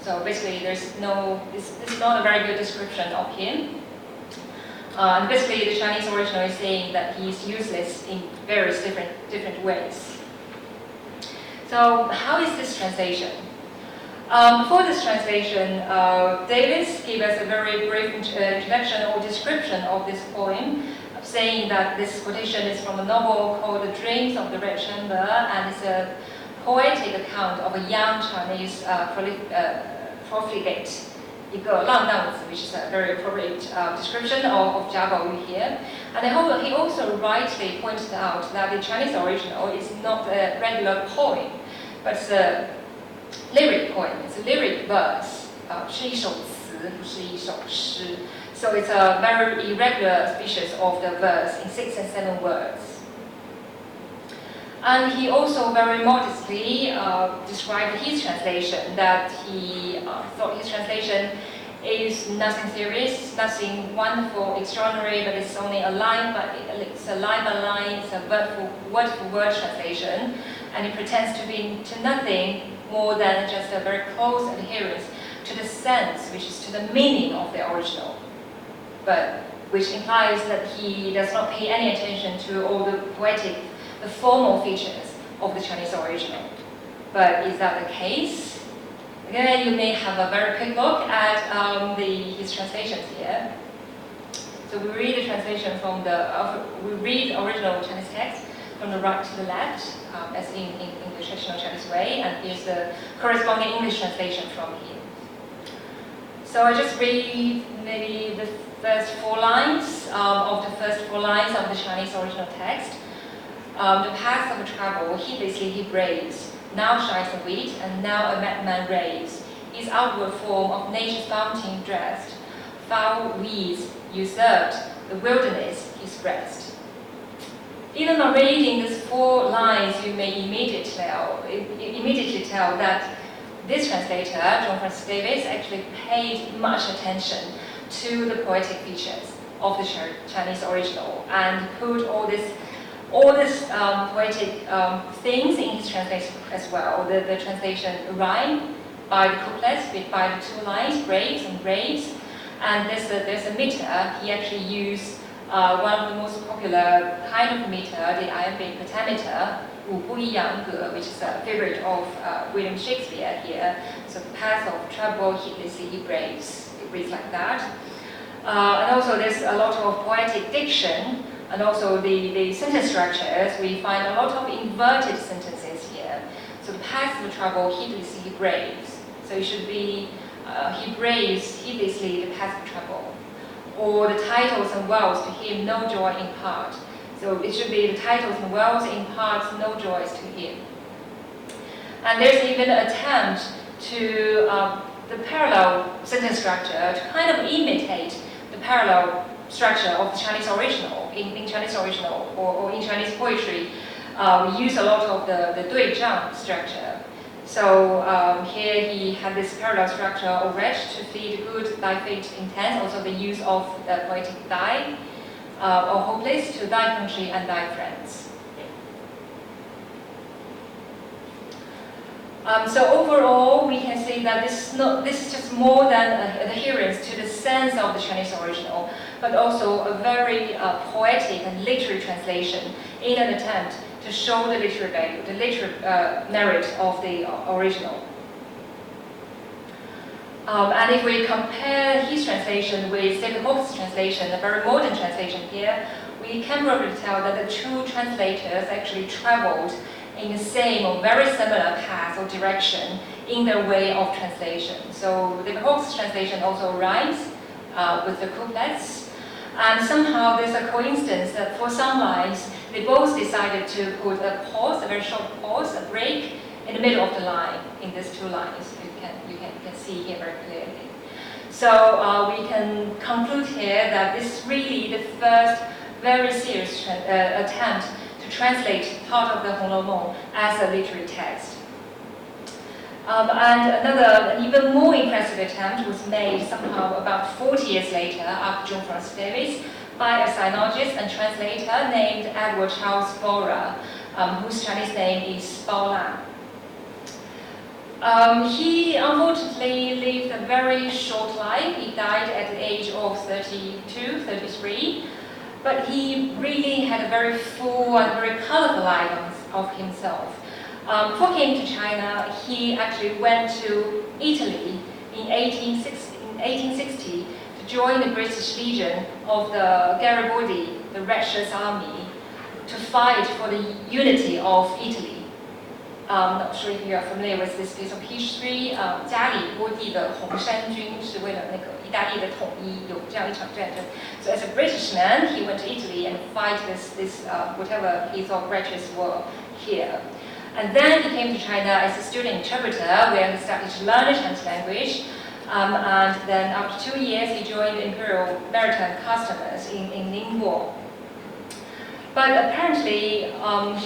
So basically, it's not a very good description of him. And basically, the Chinese original is saying that he's useless in various different ways. So how is this translation? Before this translation, Davis gave us a very brief introduction or description of this poem, saying that this quotation is from a novel called The Dreams of the Red Chamber, and it's a poetic account of a young Chinese profligate, 一个浪荡子, which is a very appropriate description of Jia Baoyu here. And he also rightly pointed out that the Chinese original is not a regular poem, but it's a lyric poem. It's a lyric verse. 是一首词，不是一首诗. So it's a very irregular species of the verse in 6 and 7 words. And he also very modestly described his translation, that he thought his translation is nothing serious, nothing wonderful, extraordinary, but it's only a line by line, it's a word for word translation, and it pretends to be to nothing more than just a very close adherence to the sense, which is to the meaning of the original, but which implies that he does not pay any attention to all the the formal features of the Chinese original. But is that the case? Again, you may have a very quick look at his translations here. So we read the translation from we read the original Chinese text from the right to the left, as in the traditional Chinese way, and here's the corresponding English translation from here. So I just read maybe the first 4 lines of the Chinese original text. The path of travel, heedlessly he braves, now shines a wheat, and now a madman raves. His outward form of nature's bounty dressed, foul weeds usurped, the wilderness his breast. Even by reading these 4 lines, you may immediately tell that this translator, John Francis Davis, actually paid much attention to the poetic features of the Chinese original and put all these poetic things in his translation as well. The translation rhyme by the couplets, by the 2 lines, graves and graves. And there's a meter. He actually used one of the most popular kind of meter, the iambic pentameter, 五步一阳格, which is a favorite of William Shakespeare here. So the path of travel, heedlessly he braves. It reads like that. And also there's a lot of poetic diction. And also the sentence structures, we find a lot of inverted sentences here. So the path of travel, heedlessly he braves. So it should be, he braves heedlessly the path of travel. Or the titles and wealth to him no joy impart. So it should be the titles and wealth impart no joys to him. And there's even an attempt to the parallel sentence structure to kind of imitate the parallel structure of the Chinese original. In Chinese original or in Chinese poetry, we use a lot of the 对仗 structure. So here he had this parallel structure of wretch to feed good, thy fate intense, also the use of the poetic thy, or hopeless to thy country and thy friends. So overall, we can see that this is just more than an adherence to the sense of the Chinese original, but also a very poetic and literary translation in an attempt to show the literary value, the literary merit of the original. And if we compare his translation with David Hawkes' translation, a very modern translation here, we can probably tell that the 2 translators actually traveled in the same or very similar path or direction in their way of translation. So David Hawkes' translation also rhymes with the couplets, and somehow there's a coincidence that for some lines they both decided to put a pause, a very short pause, a break in the middle of the line in these 2 lines. You can see here very clearly. So we can conclude here that this is really the first very serious attempt to translate part of the 红楼梦 as a literary text. And an even more impressive attempt was made somehow about 40 years later after John Francis Davis by a sinologist and translator named Edward Charles Bora, whose Chinese name is Bao Lan. He unfortunately lived a very short life. He died at the age of 32, 33. But he really had a very full and very colorful life of himself. Before he came to China, he actually went to Italy in 1860 to join the British Legion of the Garibaldi, the Red Shirts Army, to fight for the unity of Italy. Not sure if you are familiar with this piece of history. 加里波第的红衫军是为了那个意大利的统一，有这样一场战争。So as a British man, he went to Italy and fight this whatever he thought rights were here. And then he came to China as a student interpreter, where he started to learn the Chinese language. And then after 2 years, he joined the Imperial Maritime Customers in Lingjie. But apparently,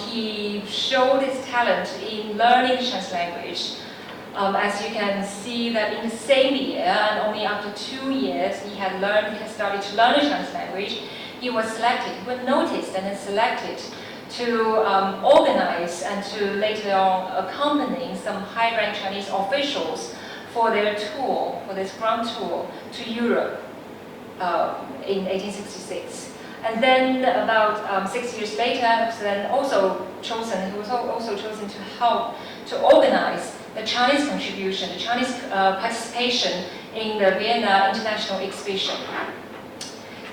he showed his talent in learning Chinese language. As you can see that in the same year, and only after 2 years, he had started to learn the Chinese language. He was noticed and then selected to organize and to later on accompany some high-ranked Chinese officials for their tour, for this grand tour to Europe in 1866. And then about 6 years later, he was also chosen to help to organize the Chinese contribution, the Chinese participation in the Vienna International Exhibition.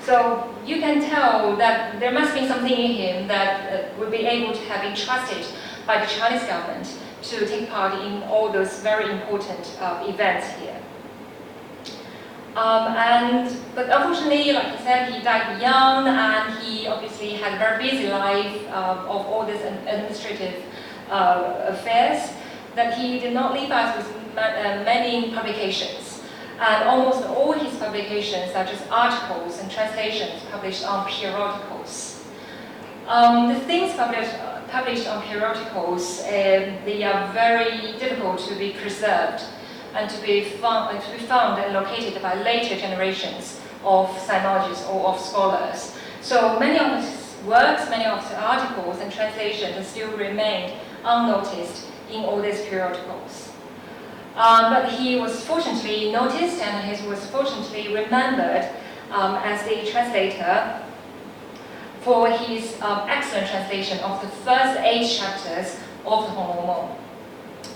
So you can tell that there must be something in him that would be able to have been trusted by the Chinese government to take part in all those very important events here. But unfortunately, like I said, he died young, and he obviously had a very busy life of all these administrative affairs, that he did not leave us with many publications. And almost all his publications are just articles and translations published on periodicals. The things published on periodicals, they are very difficult to be preserved and to be found and located by later generations of sinologists or of scholars. So many of his works, many of the articles and translations still remained unnoticed in all these periodicals. But he was fortunately noticed, and he was fortunately remembered as the translator for his excellent translation of the first 8 chapters of the Hong Kong Mong.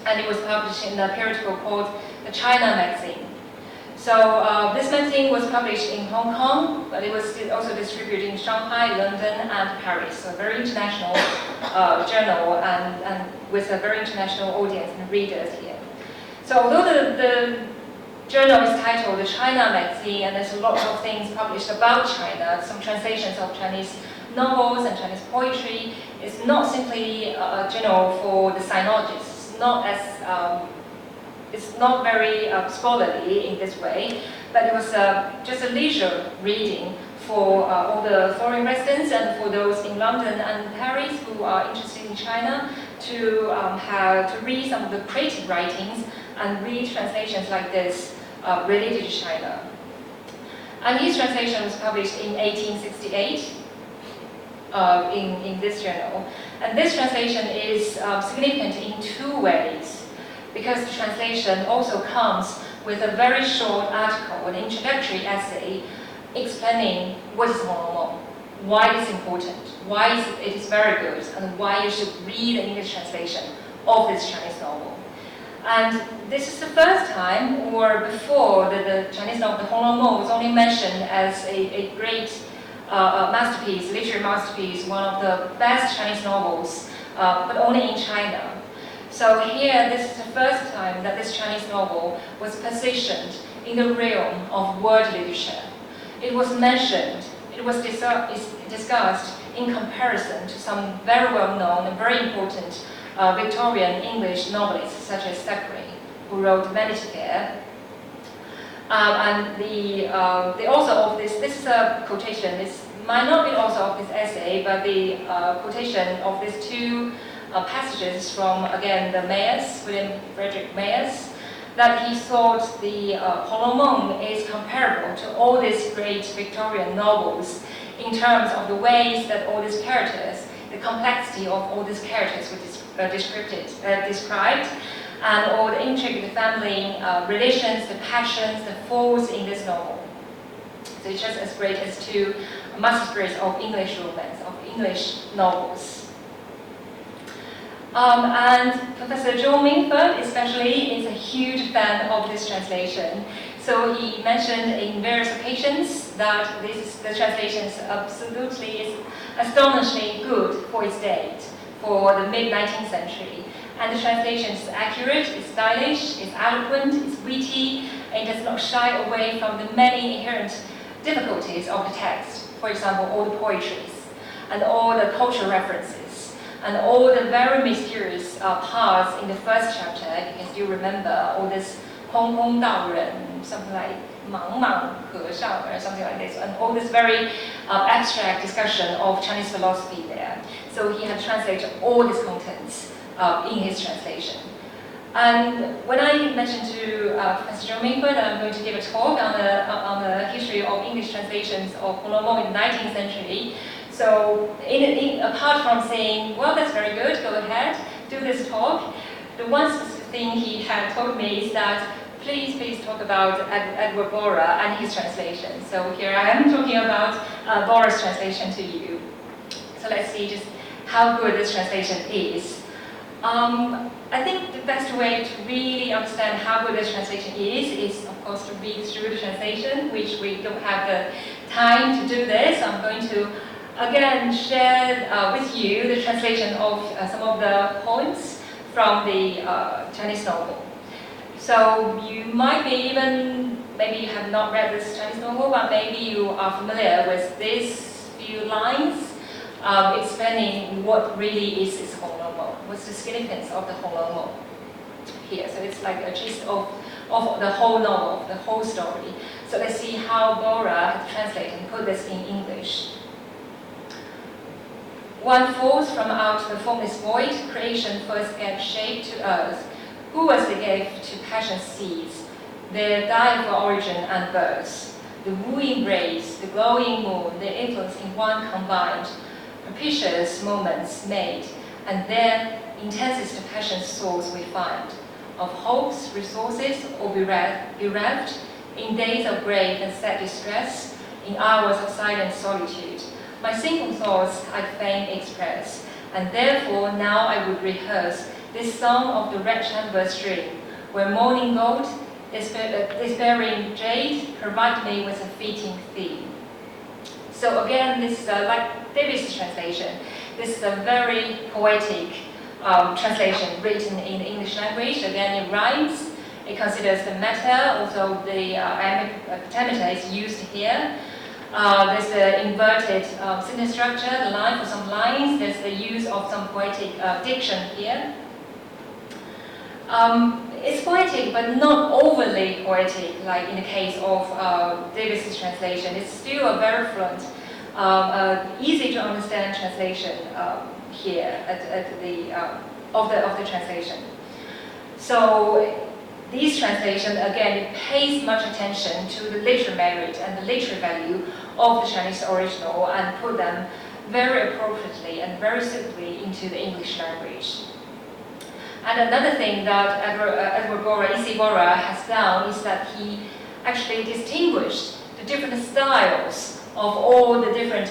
And it was published in a periodical called the China Magazine. So this magazine was published in Hong Kong, but it was also distributed in Shanghai, London, and Paris. So a very international journal, and with a very international audience and readers here. So although the journal is titled the China Magazine, and there's a lot of things published about China, some translations of Chinese novels and Chinese poetry, it's not simply a journal for the sinologists. It's not very scholarly in this way, but it was just a leisure reading for all the foreign residents and for those in London and Paris who are interested in China to read some of the creative writings and read translations like this related to China. And his translation was published in 1868 in this journal. And this translation is significant in 2 ways, because the translation also comes with a very short article, an introductory essay, explaining what is Hong Kong, why it's important, why it is very good, and why you should read the English translation of this Chinese novel. And this is the first time, or before, that the Chinese novel, the Hong Kong was only mentioned as a great masterpiece, literary masterpiece, one of the best Chinese novels, but only in China. So here, this is the first time that this Chinese novel was positioned in the realm of world literature. It was mentioned, it was discussed in comparison to some very well-known and very important Victorian English novelists, such as Thackeray, who wrote Vanity Fair. And the author of this is a quotation, this might not be the author of this essay, but the quotation of these 2 passages from, again, the Mayers, William Frederick Mayers, that he thought the Hong Kong is comparable to all these great Victorian novels in terms of the ways that all these characters the complexity of all these characters described, and all the intricate family relations, the passions, the faults in this novel. So it's just as great as two masterpieces of English romance, of English novels. And Professor John Minford especially is a huge fan of this translation. So he mentioned in various occasions that the translation is astonishingly good for its date, for the mid-19th century. And the translation is accurate, it's stylish, it's eloquent, it's witty, and it does not shy away from the many inherent difficulties of the text. For example, all the poetries, and all the cultural references, and all the very mysterious parts in the first chapter. You can still remember all this 空空道人, something like 茫茫和尚 or something like this, and all this very abstract discussion of Chinese philosophy there. So he had translated all these contents in his translation. And when I mentioned to Professor John Minford that I'm going to give a talk on the history of English translations of Hong Mou in the 19th century, so apart from saying, well, that's very good, go ahead, do this talk, the one specific thing he had told me is that please talk about Edward Borah and his translation. So here I am talking about Borah's translation to you. So let's see just how good this translation is. I think the best way to really understand how good this translation is of course to read through the translation, which we don't have the time to do this. I'm going to again share with you the translation of some of the poems from the Chinese novel. So you might be maybe you have not read this Chinese novel, but maybe you are familiar with these few lines explaining what really is this Hong Mou, what's the significance of the Hong Mou here. So it's like a gist of the whole novel, of the whole story. So let's see how Borah has translated and put this in English. One falls from out the formless void, creation first gave shape to earth. Who was the gift to passion's seeds? Their die for origin and birth. The wooing rays, the glowing moon, their influence in one combined. Propitious moments made, and their intensest passion's source we find. Of hopes, resources, or bereft, in days of grave and sad distress, in hours of silent solitude. My simple thoughts I'd fain express, and therefore now I would rehearse this song of the red chamber string, where morning gold, despairing jade, provide me with a fitting theme. So again, this is like David's translation. This is a very poetic translation written in the English language. Again, it rhymes. It considers the meta, also the pentameter is used here. There's the inverted sentence structure, the line for some lines. There's the use of some poetic diction here. It's poetic, but not overly poetic, like in the case of Davis's translation. It's still a very fluent, easy to understand translation here of the translation. So this translation, again, it pays much attention to the literary merit and the literary value of the Chinese original and put them very appropriately and very suitably into the English language. And another thing that Edward Borah, E.C. Borah has done is that he actually distinguished the different styles of all the different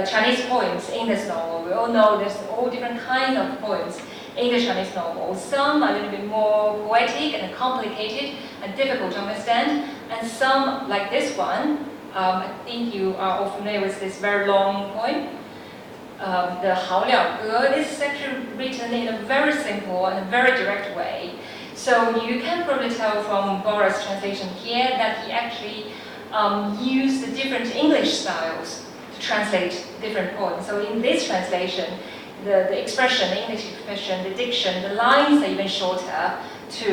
Chinese poems in this novel. We all know there's all different kinds of poems in the Chinese novel. Some are a little bit more poetic and complicated and difficult to understand, and some, like this one, I think you are all familiar with this very long poem. The 好了歌, this is actually written in a very simple and very direct way. So you can probably tell from Borah's translation here that he actually used the different English styles to translate different poems. So in this translation, the expression, the English expression, the diction, the lines are even shorter to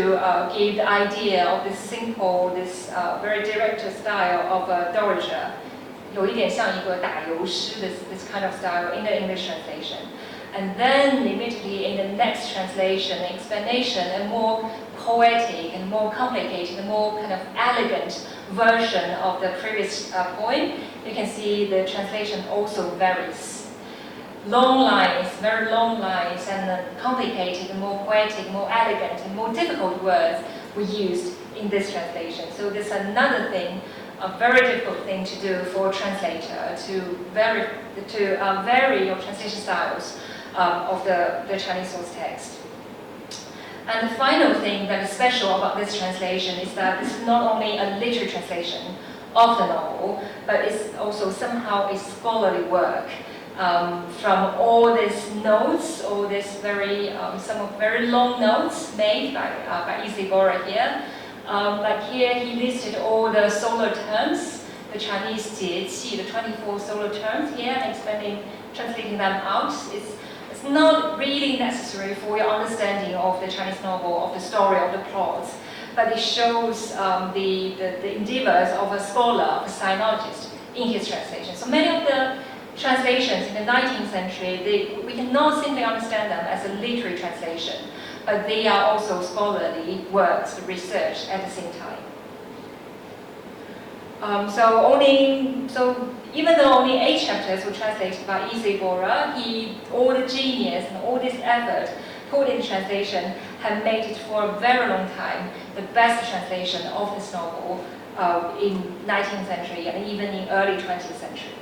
give the idea of this simple, this very direct style of a dowager. 有一点像一个打油诗 this kind of style in the English translation. And then immediately in the next translation, the explanation, a more poetic and more complicated, and more kind of elegant version of the previous poem, you can see the translation also varies. long lines, very long lines, and complicated, more poetic, more elegant, and more difficult words were used in this translation. So this is another thing, a very difficult thing to do for a translator, to vary your translation styles of the Chinese source text. And the final thing that is special about this translation is that this is not only a literary translation of the novel, but it's also somehow a scholarly work. From all these notes, all these some very long notes made by Isidora here. Like here, he listed all the solar terms, the Chinese 节气, the 24 solar terms here, translating them out. It's not really necessary for your understanding of the Chinese novel, of the story, of the plots, but it shows the endeavors of a scholar, of a sinologist in his translation. So many of the translations in the 19th century, we cannot simply understand them as a literary translation, but they are also scholarly works, research at the same time. So even though only 8 chapters were translated by Isidora, all the genius and all this effort put in translation have made it for a very long time the best translation of this novel in 19th century and even in early 20th century.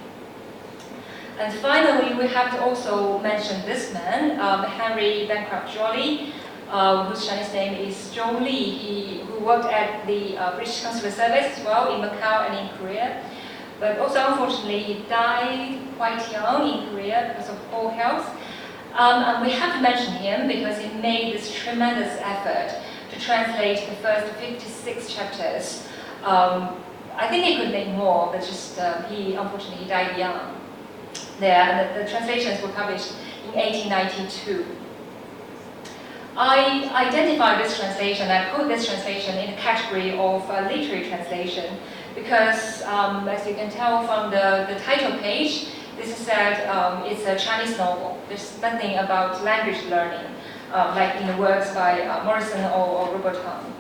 And finally, we have to also mention this man, Henry Bancroft Jolly, whose Chinese name is Zhou Li, who worked at the British Consular Service as well in Macau and in Korea. But also, unfortunately, he died quite young in Korea because of poor health. And we have to mention him because he made this tremendous effort to translate the first 56 chapters. I think he could make more, but just unfortunately he died young. And the translations were published in 1892. I identified this translation, I put this translation in the category of literary translation because, as you can tell from the title page, this is said it's a Chinese novel. There's nothing about language learning, like in the works by Morrison or Robert Hung.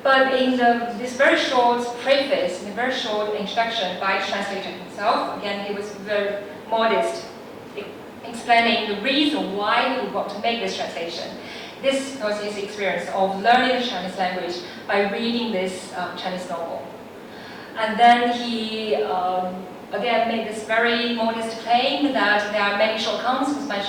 But in this very short preface, in a very short introduction by the translator himself, again, he was very modest, explaining the reason why he would want to make this translation. This was his experience of learning the Chinese language by reading this Chinese novel. And then he, again, made this very modest claim that there are many shortcomings with my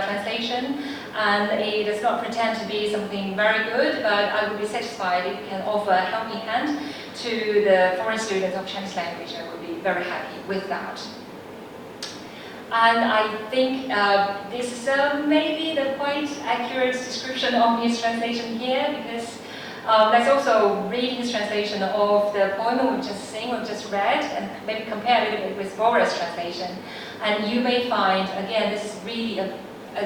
translation, and it does not pretend to be something very good, but I would be satisfied if it can offer a helping hand to the foreign students of Chinese language. I would be very happy with that. And I think this is maybe the quite accurate description of his translation here, because let's also read his translation of the poem we've just read, and maybe compare a little bit with Bora's translation. And you may find, again, this is really a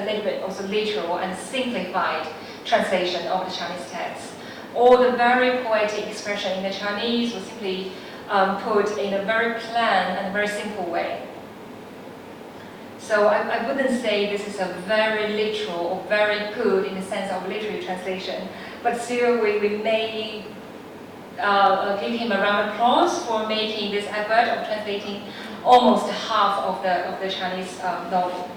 little bit also literal and simplified translation of the Chinese text. All the very poetic expression in the Chinese was simply put in a very plain and very simple way. So I wouldn't say this is a very literal or very good in the sense of literary translation, but still we may give him a round of applause for making this effort of translating almost half of the Chinese novel.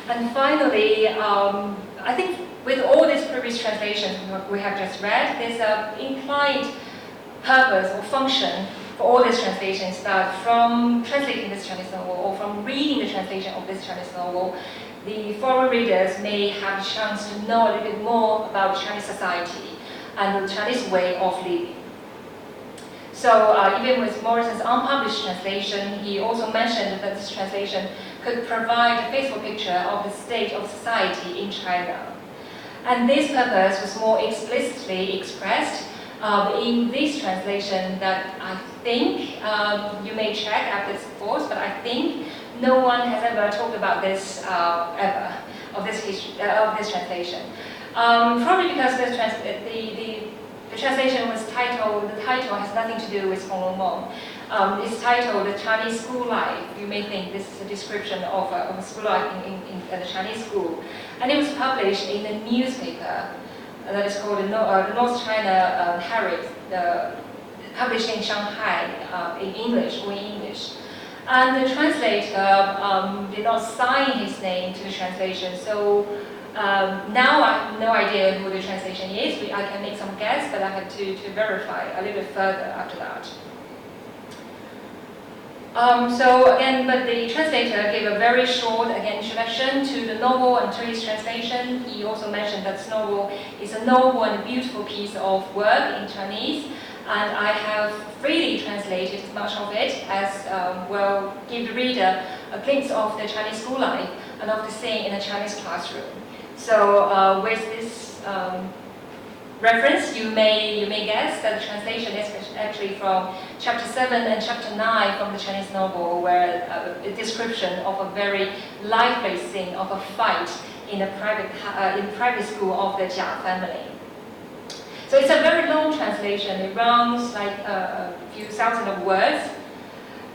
And finally, I think with all these previous translations we have just read, there's an implied purpose or function for all these translations, that from translating this Chinese novel or from reading the translation of this Chinese novel, the foreign readers may have a chance to know a little bit more about Chinese society and the Chinese way of living. So even with Morrison's unpublished translation, he also mentioned that this translation could provide a faithful picture of the state of society in China. And this purpose was more explicitly expressed in this translation that I think, you may check after this course, but I think no one has ever talked about this of this translation. Probably because the translation was titled, the title has nothing to do with Hong Meng. It's titled The Chinese School Life. You may think this is a description of a school life in the Chinese school. And it was published in a newspaper that is called the North China Herald, published in Shanghai in English. And the translator did not sign his name to the translation. So now I have no idea who the translation is. I can make some guess, but I have to verify a little bit further after that. So again, but the translator gave a very short, again, introduction to the novel and to his translation. He also mentioned that this novel is a noble and beautiful piece of work in Chinese, and I have freely translated much of it as will give the reader a glimpse of the Chinese school life and of the scene in a Chinese classroom. So with this reference, you may guess that the translation is actually from chapter 7 and chapter 9 from the Chinese novel, where a description of a very lively scene of a fight in a private school of the Jia family. So it's a very long translation. It runs like a few thousand of words.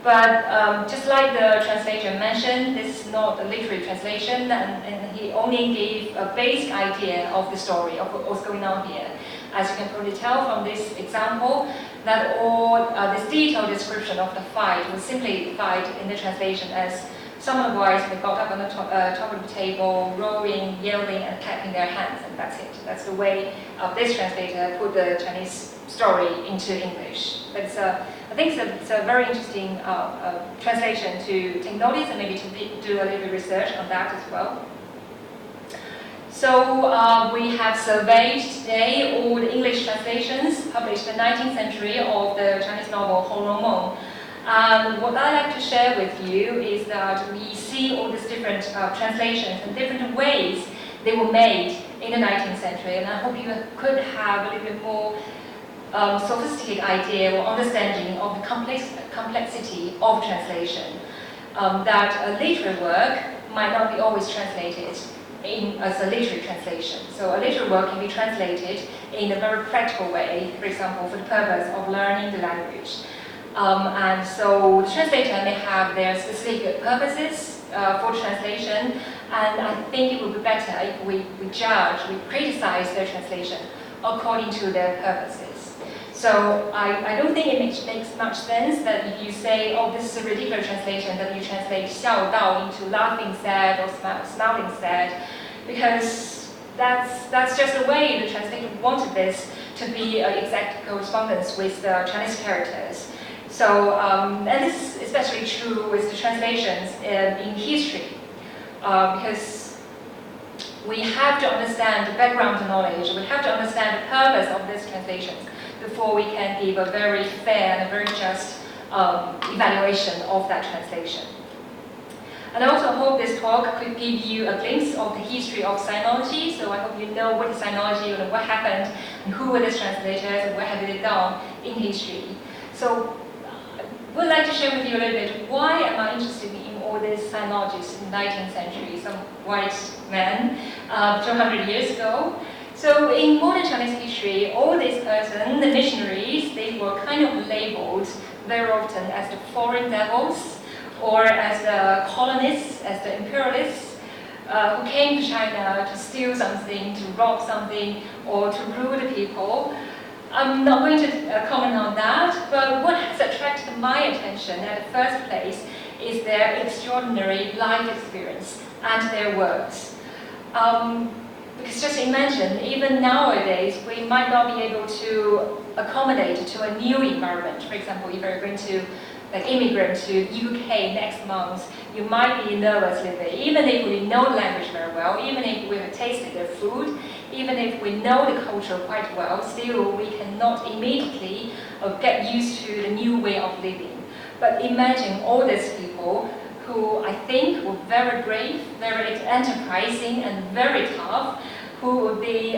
But just like the translator mentioned, this is not a literary translation, and he only gave a basic idea of the story, of what's going on here. As you can probably tell from this example, that all this detailed description of the fight was simplified in the translation as some of the boys, they got up on the top of the table, roaring, yelling, and clapping their hands, and that's it. That's the way this translator put the Chinese story into English. But I think it's a very interesting translation to take notice and maybe to do a little bit of research on that as well. So we have surveyed today all the English translations published in the 19th century of the Chinese novel Hong Meng. And what I'd like to share with you is that we see all these different translations and different ways they were made in the 19th century. And I hope you could have a little bit more sophisticated idea or understanding of the complexity of translation. That a literary work might not be always translated as a literary translation. So a literary work can be translated in a very practical way, for example, for the purpose of learning the language. And so the translator may have their specific purposes for translation, and I think it would be better if we judge, we criticize their translation according to their purposes. So I don't think it makes much sense that if you say, oh, this is a ridiculous translation, that you translate 笑道 into laughing sad or smiling sad, because that's just the way the translator wanted this to be an exact correspondence with the Chinese characters. So, and this is especially true with the translations in history, because we have to understand the background knowledge, we have to understand the purpose of these translations before we can give a very fair and a very just evaluation of that translation. And I also hope this talk could give you a glimpse of the history of sinology, so I hope you know what is sinology and what happened, and who were these translators, and what have they done in history. So I would like to share with you a little bit why am I interested in all these sinologists in the 19th century, some white men 200 years ago. So in modern Chinese history, all these persons, the missionaries, they were kind of labeled very often as the foreign devils, or as the colonists, as the imperialists, who came to China to steal something, to rob something, or to rule the people. I'm not going to comment on that, but what has attracted my attention at the first place is their extraordinary life experience and their works. Because just imagine, even nowadays, we might not be able to accommodate to a new environment. For example, if you're going to immigrant to UK next month, you might be nervous a little bit. Even if we know the language very well, even if we have tasted their food, even if we know the culture quite well, still we cannot immediately get used to the new way of living. But imagine all these people who I think were very brave, very enterprising, and very tough, who would be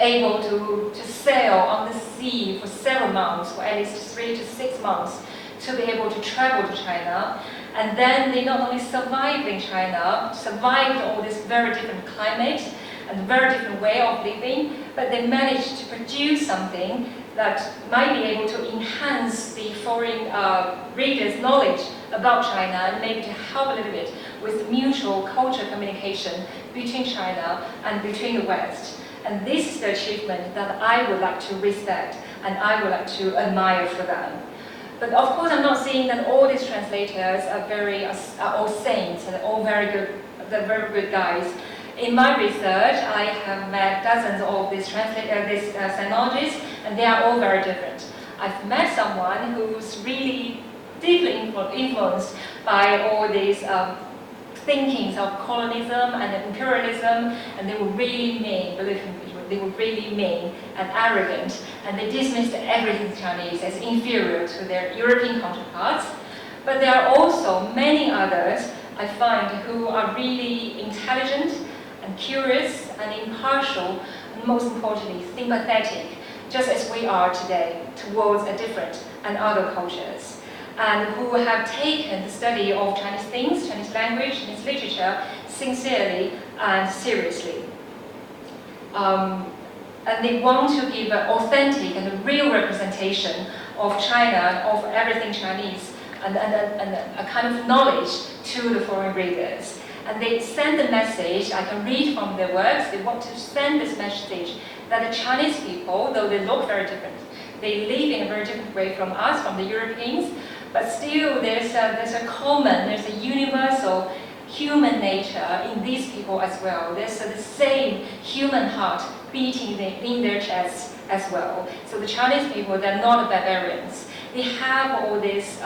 able to sail on the sea for several months, for at least 3 to 6 months, to be able to travel to China. And then they not only survived in China, survived all this very different climate and very different way of living, but they managed to produce something that might be able to enhance the foreign readers' knowledge about China, and maybe to help a little bit with the mutual cultural communication between China and between the West. And this is the achievement that I would like to respect and I would like to admire for them. But of course, I'm not saying that all these translators are all saints and all very good. They're very good guys. In my research, I have met dozens of these sinologists, and they are all very different. I've met someone who's really deeply influenced by all these thinkings of colonialism and imperialism, and they were really mean, believe me, they were really mean and arrogant, and they dismissed everything Chinese as inferior to their European counterparts. But there are also many others I find who are really intelligent and curious and impartial, and most importantly, sympathetic, just as we are today, towards a different and other cultures, and who have taken the study of Chinese things, Chinese language, Chinese literature sincerely and seriously. And they want to give an authentic and a real representation of China, of everything Chinese, and a kind of knowledge to the foreign readers. And they send the message, I can read from their works, they want to send this message that the Chinese people, though they look very different, they live in a very different way from us, from the Europeans, but still there's a universal human nature in these people as well. There's the same human heart beating in their chests as well. So the Chinese people, they're not barbarians. They have all this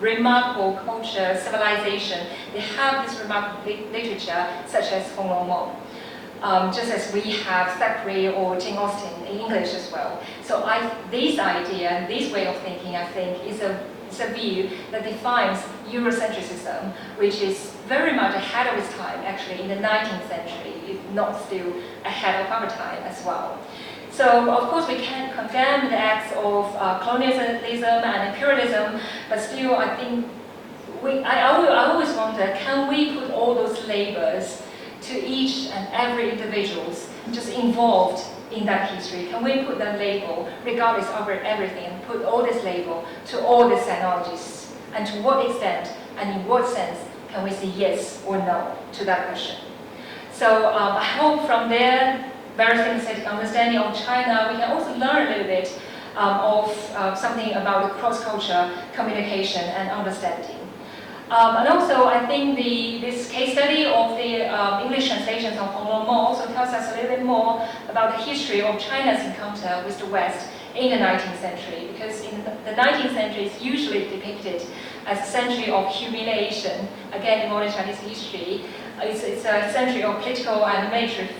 remarkable culture, civilization. They have this remarkable literature, such as Hong Mo, just as we have Thackeray or Jane Austen in English as well. So this idea and this way of thinking, I think, is a view that defines Eurocentrism, which is very much ahead of its time, actually, in the 19th century, if not still ahead of our time as well. So, of course, we can't condemn the acts of colonialism and imperialism, but still, I think, I always wonder, can we put all those labels to each and every individuals just involved in that history? Can we put that label, regardless of everything, and put all this label to all the sinologists? And to what extent and in what sense can we say yes or no to that question? So I hope from their very sympathetic understanding of China, we can also learn a little bit of something about the cross-culture communication and understanding. And also, I think this case study of the English translations of Hong Mo also tells us a little bit more about the history of China's encounter with the West in the 19th century, because in the 19th century is usually depicted as a century of humiliation. Again, in modern Chinese history, it's a century of political and military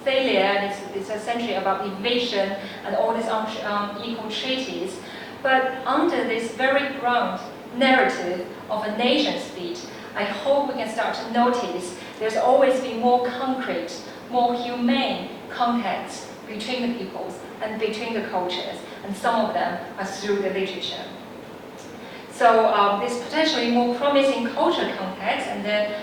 failure, and it's a century about invasion and all these unequal treaties. But under this very ground narrative of a nation state, I hope we can start to notice there's always been more concrete, more humane contacts between the peoples and between the cultures, and some of them are through the literature. So this potentially more promising cultural contacts and the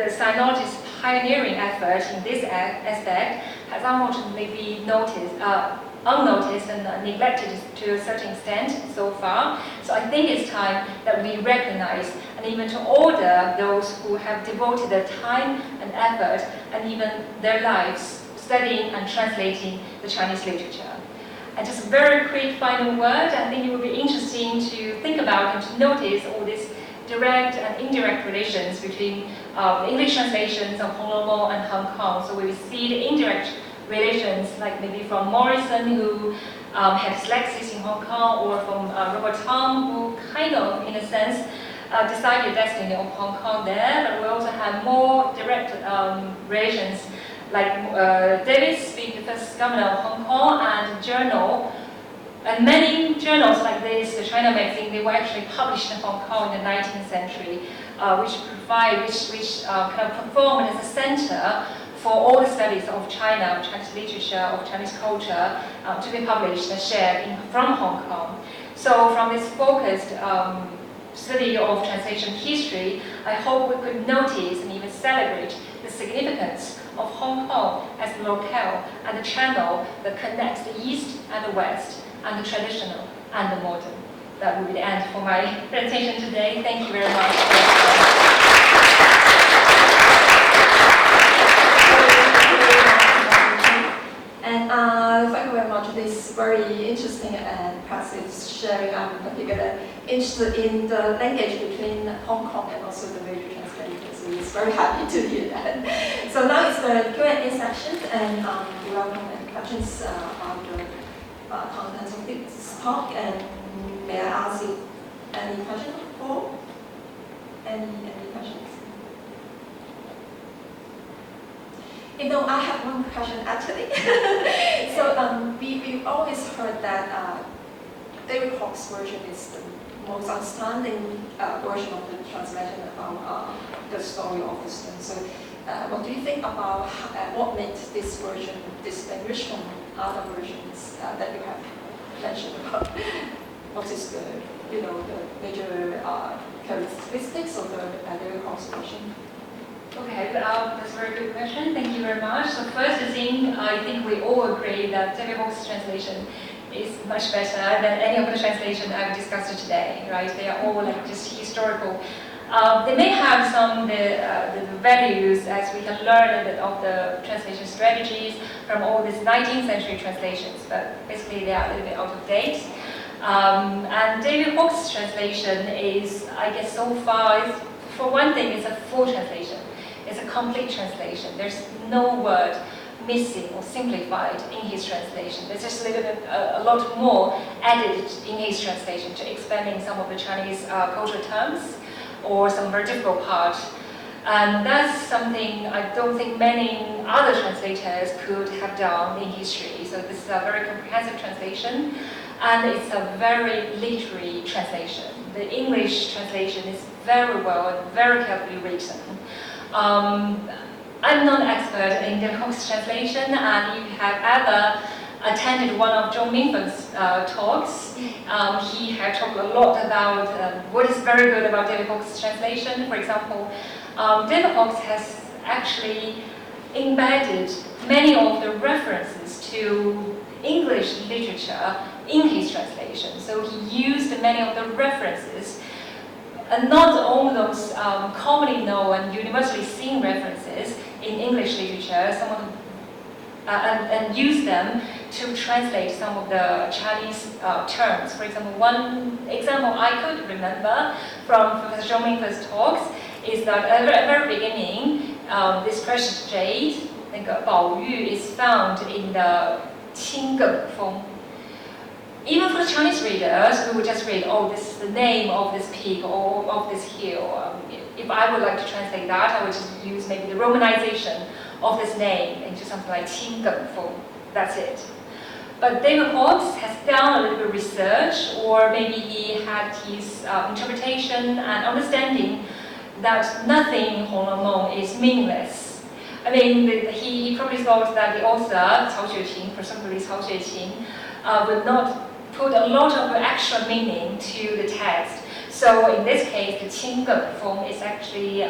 sinologist pioneering effort in this aspect has unfortunately been unnoticed and neglected to a certain extent so far. So I think it's time that we recognize and even to order those who have devoted their time and effort and even their lives studying and translating the Chinese literature. And just a very quick final word, I think it would be interesting to think about and to notice all these direct and indirect relations between the English translations of Hong Mo and Hong Kong. So we see the indirect relations, like maybe from Morrison, who had his legacies in Hong Kong, or from Robert Tong, who kind of, in a sense, decided the destiny of Hong Kong there. But we also have more direct relations, like David Speak, the first governor of Hong Kong, and journal. And many journals like this, the China magazine, they were actually published in Hong Kong in the 19th century, which kind of performed as a center for all the studies of China, of Chinese literature, of Chinese culture, to be published and shared from Hong Kong. So from this focused study of translation history, I hope we could notice and even celebrate the significance of Hong Kong as the locale and the channel that connects the East and the West, and the traditional and the modern. That will be the end for my presentation today. Thank you very much. And thank you very much. This very interesting and impressive, sharing. I'm particularly interested in the linkage between Hong Kong and also the major translators. So it's very happy to hear that. So now it's the Q&A section, and we welcome any questions about the contents of this talk. And may I ask you any questions for? Any questions? You know, I have one question actually. So we've always heard that David Hawkes' version is the most outstanding version of the translation about the story of the stone. So what do you think about what makes this version distinguished from other versions that you have mentioned about? What is the major characteristics of the David Hawkes version? Okay, that's a very good question. Thank you very much. So first thing, I think we all agree that David Hawkes' translation is much better than any of the translation I've discussed today, right? They are all like just historical. They may have some the values as we can learn a bit of the translation strategies from all these 19th century translations, but basically they are a little bit out of date. And David Hawkes' translation is, I guess so far, for one thing, it's a full translation. It's a complete translation. There's no word missing or simplified in his translation. There's just a lot more added in his translation to expanding some of the Chinese cultural terms or some very difficult part. And that's something I don't think many other translators could have done in history. So this is a very comprehensive translation, and it's a very literary translation. The English translation is very well and very carefully written. I'm not an expert in David Hawkes' translation, and if you have ever attended one of John Minford's talks, he had talked a lot about what is very good about David Hawkes' translation. For example, David Hawkes has actually embedded many of the references to English literature in his translation. So he used many of the references, and not all those commonly known and universally seen references in English literature, some of them, and use them to translate some of the Chinese terms. For example, one example I could remember from Professor John Minford's talks is that at the very beginning, this precious jade, 那个宝玉, is found in the 青埂峰. Even for the Chinese readers, we would just read, oh, this is the name of this peak or of this hill. If I would like to translate that, I would just use maybe the romanization of this name into something like 青埂峰. That's it. But David Hawkes has done a little bit of research, or maybe he had his interpretation and understanding that nothing in Hong Meng is meaningless. I mean, he probably thought that the author, Cao Xueqin, presumably Cao Xueqin, would not put a lot of extra meaning to the text. So in this case, the 青埂峰 is actually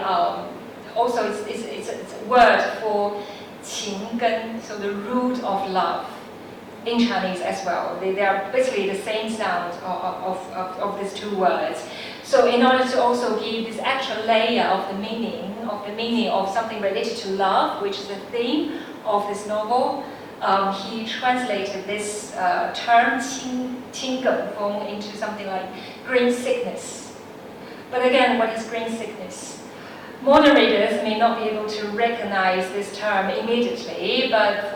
also it's a word for 情根, so the root of love in Chinese as well. They are basically the same sound of these two words. So in order to also give this extra layer of the meaning of something related to love, which is the theme of this novel, he translated this term 青埂峰 into something like green sickness. But again, what is green sickness? Modern readers may not be able to recognize this term immediately, but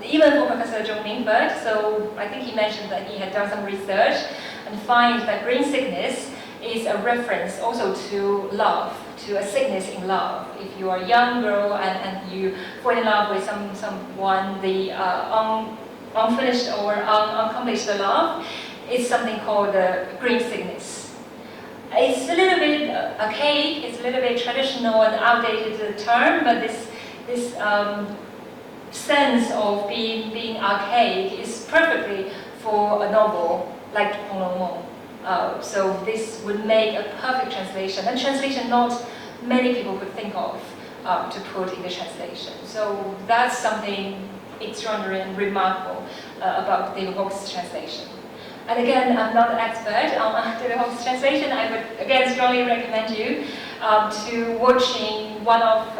even for Professor John Minford, so I think he mentioned that he had done some research and find that green sickness is a reference also to love, to a sickness in love. If you are a young girl and you fall in love with someone, the unfinished or unaccomplished love, it's something called the green sickness. It's a little bit archaic, it's a little bit traditional and outdated term, but this sense of being archaic is perfectly for a novel like Hong Meng. So this would make a perfect translation, a translation not many people could think of to put in the translation. So that's something extraordinary and remarkable about David Hawkes' translation. And again, I'm not an expert on David Hawkes' translation. I would again strongly recommend you to watching one of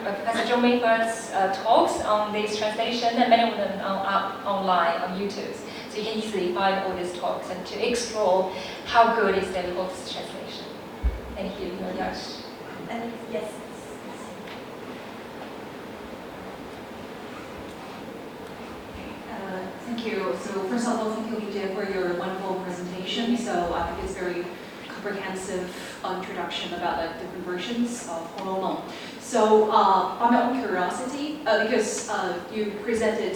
Professor John Minford's talks on this translation, and many of them are online on YouTube. So you can easily find all these talks and to explore how good is David Hawkes' translation. Thank you, Yash. And yes. Thank you. So first of all, thank you, Lingjie, for your wonderful presentation. So I think it's very comprehensive introduction about the different versions of Hong Kong. So on my own curiosity, because you presented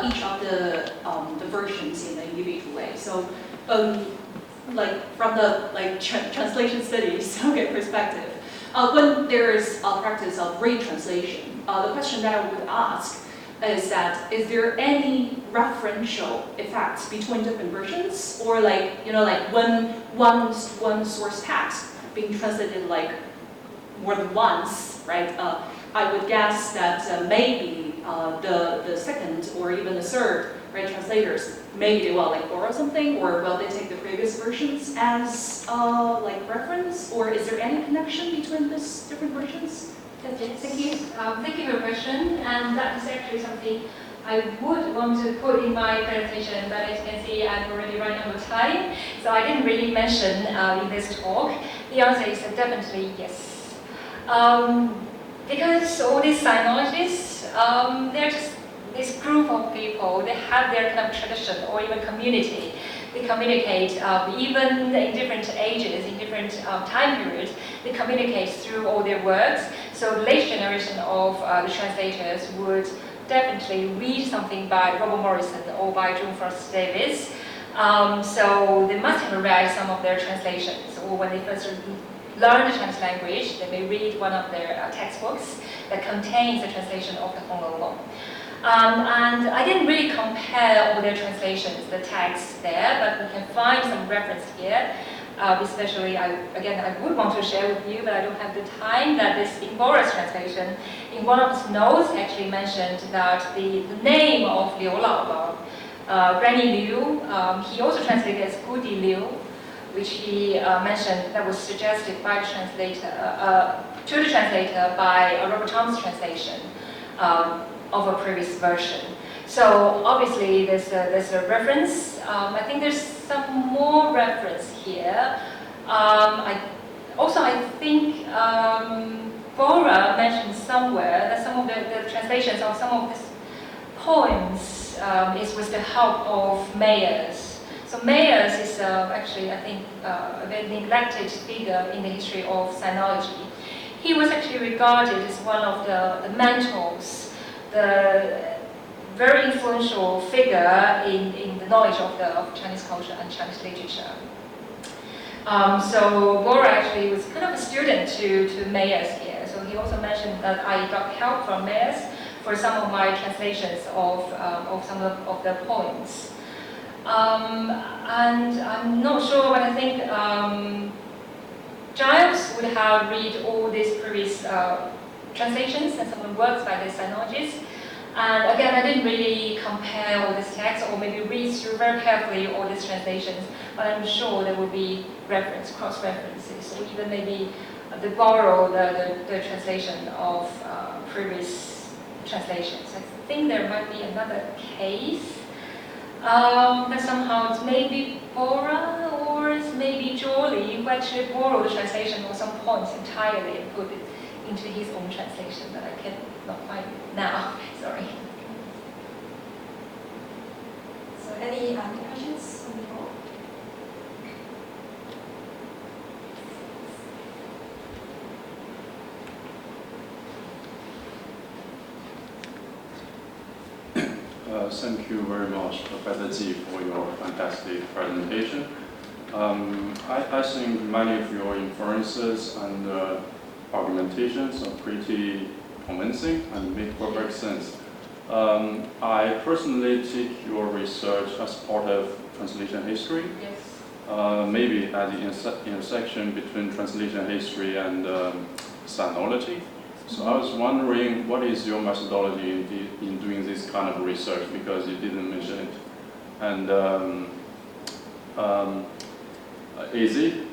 each of the versions in an individual way. So like from the translation studies perspective, when there is a practice of retranslation, the question that I would ask is that is there any referential effects between different versions, or when one source text being translated more than once, right? I would guess that maybe the second or even the third translators, maybe they will borrow something, or will they take the previous versions as reference, or is there any connection between these different versions? Thank you. Thank you for your question, and that is actually something I would want to put in my presentation, but as you can see, I'm already running out of time, so I didn't really mention in this talk. The answer is definitely yes. Because all these sinologists, they're just this group of people, they have their kind of tradition or even community. They communicate even in different ages, in different time periods, they communicate through all their works. So the late generation of the translators would definitely read something by Robert Morrison or by John Frost Davis. So they must have read some of their translations, or when they first learn the Chinese language, they may read one of their textbooks that contains the translation of the Honglong. And I didn't really compare all their translations, the texts there, but we can find some reference here. Especially, I would want to share with you, but I don't have the time, that this Ingbora's translation, in one of his notes, actually mentioned that the name of Liu Lao, Granny Liu, he also translated as Goody Liu, which he mentioned that was suggested by the translator, to the translator by Robert Thomas' translation of a previous version. So obviously there's a reference. I think there's some more reference here. I think Bora mentioned somewhere that some of the translations of some of these poems is with the help of Mayers. So Mayers is actually, I think, a very neglected figure in the history of sinology. He was actually regarded as one of the mentors, the very influential figure in the knowledge of Chinese culture and Chinese literature. So Bora actually was kind of a student to Mayers here. So he also mentioned that I got help from Mayers for some of my translations of some of the poems. And I'm not sure, but I think Giles would have read all these previous translations and some of the works by the sinologists. And again, I didn't really compare all these texts or maybe read through very carefully all these translations, but I'm sure there will be cross-references, or even maybe they borrow the translation of previous translations. I think there might be another case that somehow it's maybe Bora or it's maybe Jolly who actually borrowed the translation of some points entirely and put it into his own translation that I cannot find now. Sorry. So any questions on the floor? Thank you very much, Professor Ji, for your fantastic presentation. I think many of your inferences and argumentations are pretty convincing and make perfect sense. I personally take your research as part of translation history. Yes. Maybe at the intersection between translation history and sinology. So I was wondering, what is your methodology in doing this kind of research, because you didn't mention it. And is it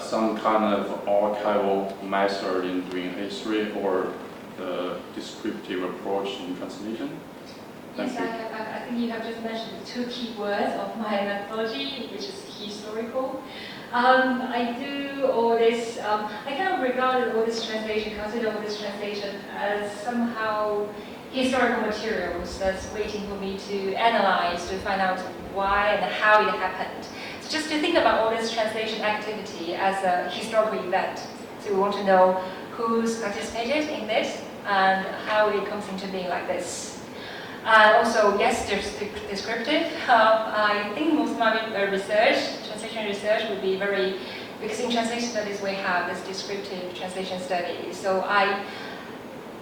some kind of archival method in doing history, or the descriptive approach in translation? Yes, I think you have just mentioned the two key words of my methodology, which is historical. I do all this, I kind of regarded all this translation, consider all this translation as somehow historical materials that's waiting for me to analyze, to find out why and how it happened. So just to think about all this translation activity as a historical event. So we want to know who's participated in this and how it comes into being like this. And also, yes, there's descriptive. I think most of my research, translation research, would be very, because in translation studies we have this descriptive translation study. So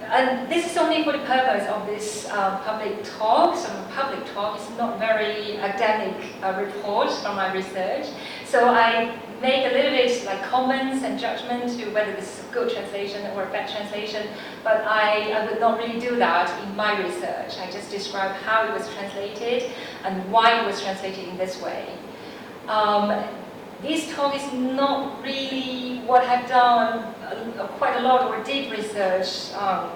and this is only for the purpose of this public talk. So public talk is not very academic report from my research. So I make a little bit like comments and judgment to whether this is a good translation or a bad translation, but I would not really do that in my research. I just describe how it was translated and why it was translated in this way. This talk is not really what I've done quite a lot or deep research on.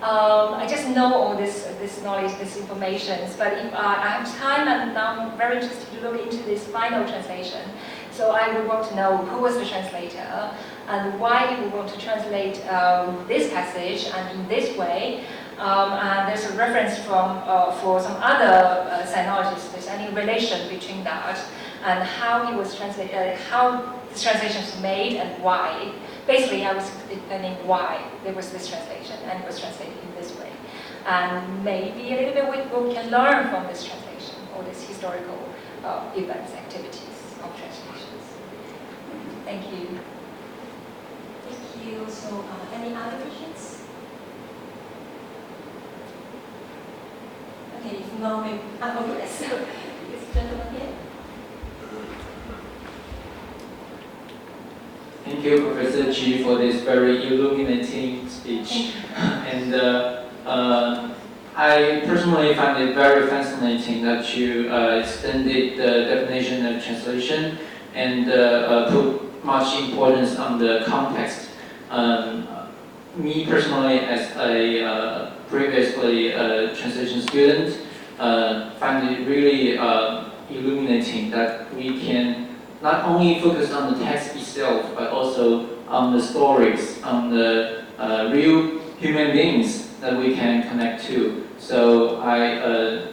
I just know all this knowledge, this information, but if I have time and I'm very interested to look into this final translation, so I would want to know who was the translator and why he would want to translate this passage and in this way. And there's a reference from for some other sinologists, if there's any relation between that and how he was translated, how this translation was made and why. Basically, I was explaining why there was this translation and it was translated in this way. And maybe a little bit what we can learn from this translation or this historical events, activities of translations. Thank you. Thank you. So, any other questions? Okay, if not, maybe. Oh, yes. This gentleman here. Thank you, Professor Ji, for this very illuminating speech. And I personally find it very fascinating that you extended the definition of translation and put much importance on the context. Me personally, as a previously translation student, find it really illuminating that we can not only focus on the text itself, but also on the stories, on the real human beings that we can connect to. So I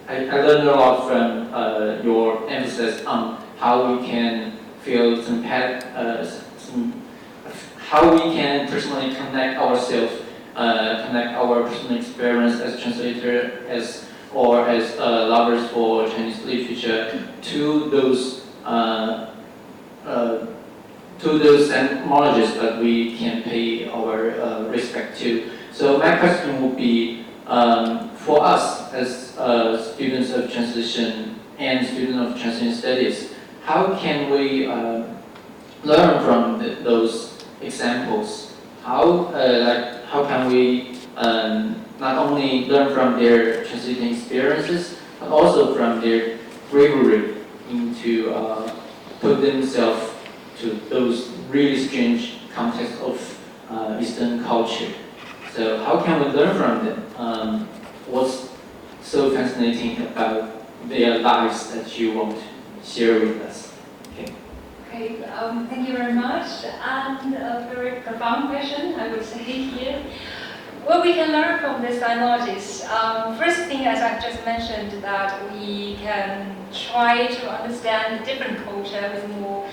learned a lot from your emphasis on how we can feel how we can personally connect ourselves, connect our personal experience as translator, as lovers for Chinese literature to those knowledges that we can pay our respect to. So my question would be, for us as students of translation and students of translation studies, how can we learn from those examples? How can we not only learn from their translating experiences, but also from their bravery into put themselves to those really strange contexts of Eastern culture. So how can we learn from them? What's so fascinating about their lives that you want to share with us? Okay. Okay, thank you very much. And a very profound question, I would say here. What we can learn from this sinologists, first thing, as I've just mentioned, that we can try to understand the different culture with more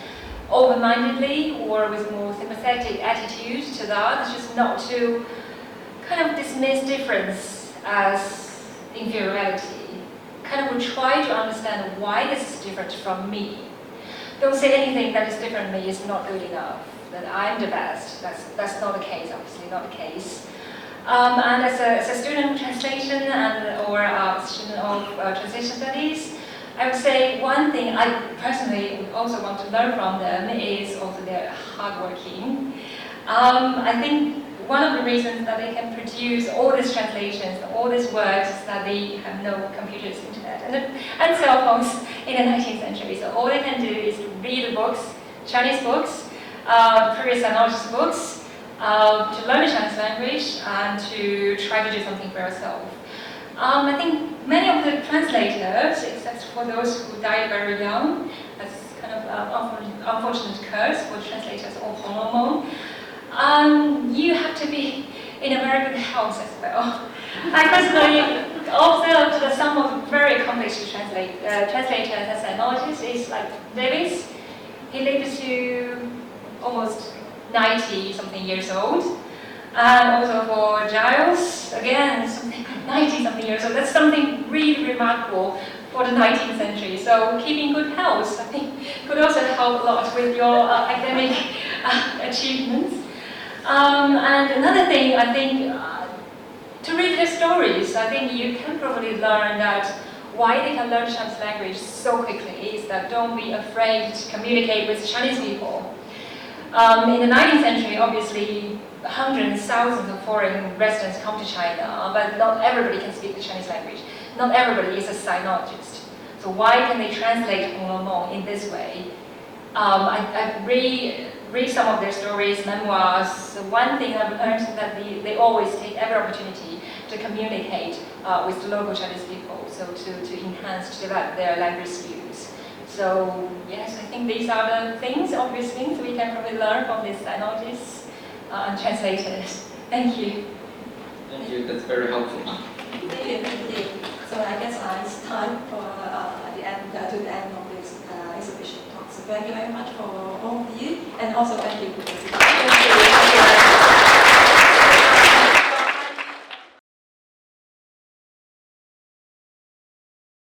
open-mindedly or with more sympathetic attitude to that. It's just not to kind of dismiss difference as inferiority. Kind of would try to understand why this is different from me. Don't say anything that is different from me is not good enough, that I'm the best. That's not the case, obviously not the case. And as a student of translation or a student of translation studies, I would say one thing I personally would also want to learn from them is also their hardworking. I think one of the reasons that they can produce all these translations, all these works, is that they have no computers, internet, and cell phones in the 19th century. So all they can do is to read the books, Chinese books, previous sinologist books, to learn the Chinese language, and to try to do something for yourself. I think many of the translators, except for those who died very young, that's kind of an unfortunate curse for translators of Hong Kong, you have to be in a very good health as well. I personally observed that some of very accomplished translators and sinologists is like Davis. He lived to almost 90-something years old. And also for Giles, again, something like 90-something years old. That's something really remarkable for the 19th century. So keeping good health, I think, could also help a lot with your academic achievements. And another thing, I think, to read their stories, I think you can probably learn that why they can learn Chinese language so quickly is that don't be afraid to communicate with Chinese people. In the 19th century, obviously, hundreds, thousands of foreign residents come to China, but not everybody can speak the Chinese language. Not everybody is a sinologist. So why can they translate Hong in this way? I read some of their stories, memoirs. One thing I've learned is that they always take every opportunity to communicate with the local Chinese people, so to enhance, to develop their language skills. So yes, I think these are the things, obvious things we can probably learn from these sinologists and translators. Thank you. Thank you, that's very helpful. Thank you. So I guess it's time for the end to the end of this exhibition talk. So thank you very much for all of you, and also thank you for this.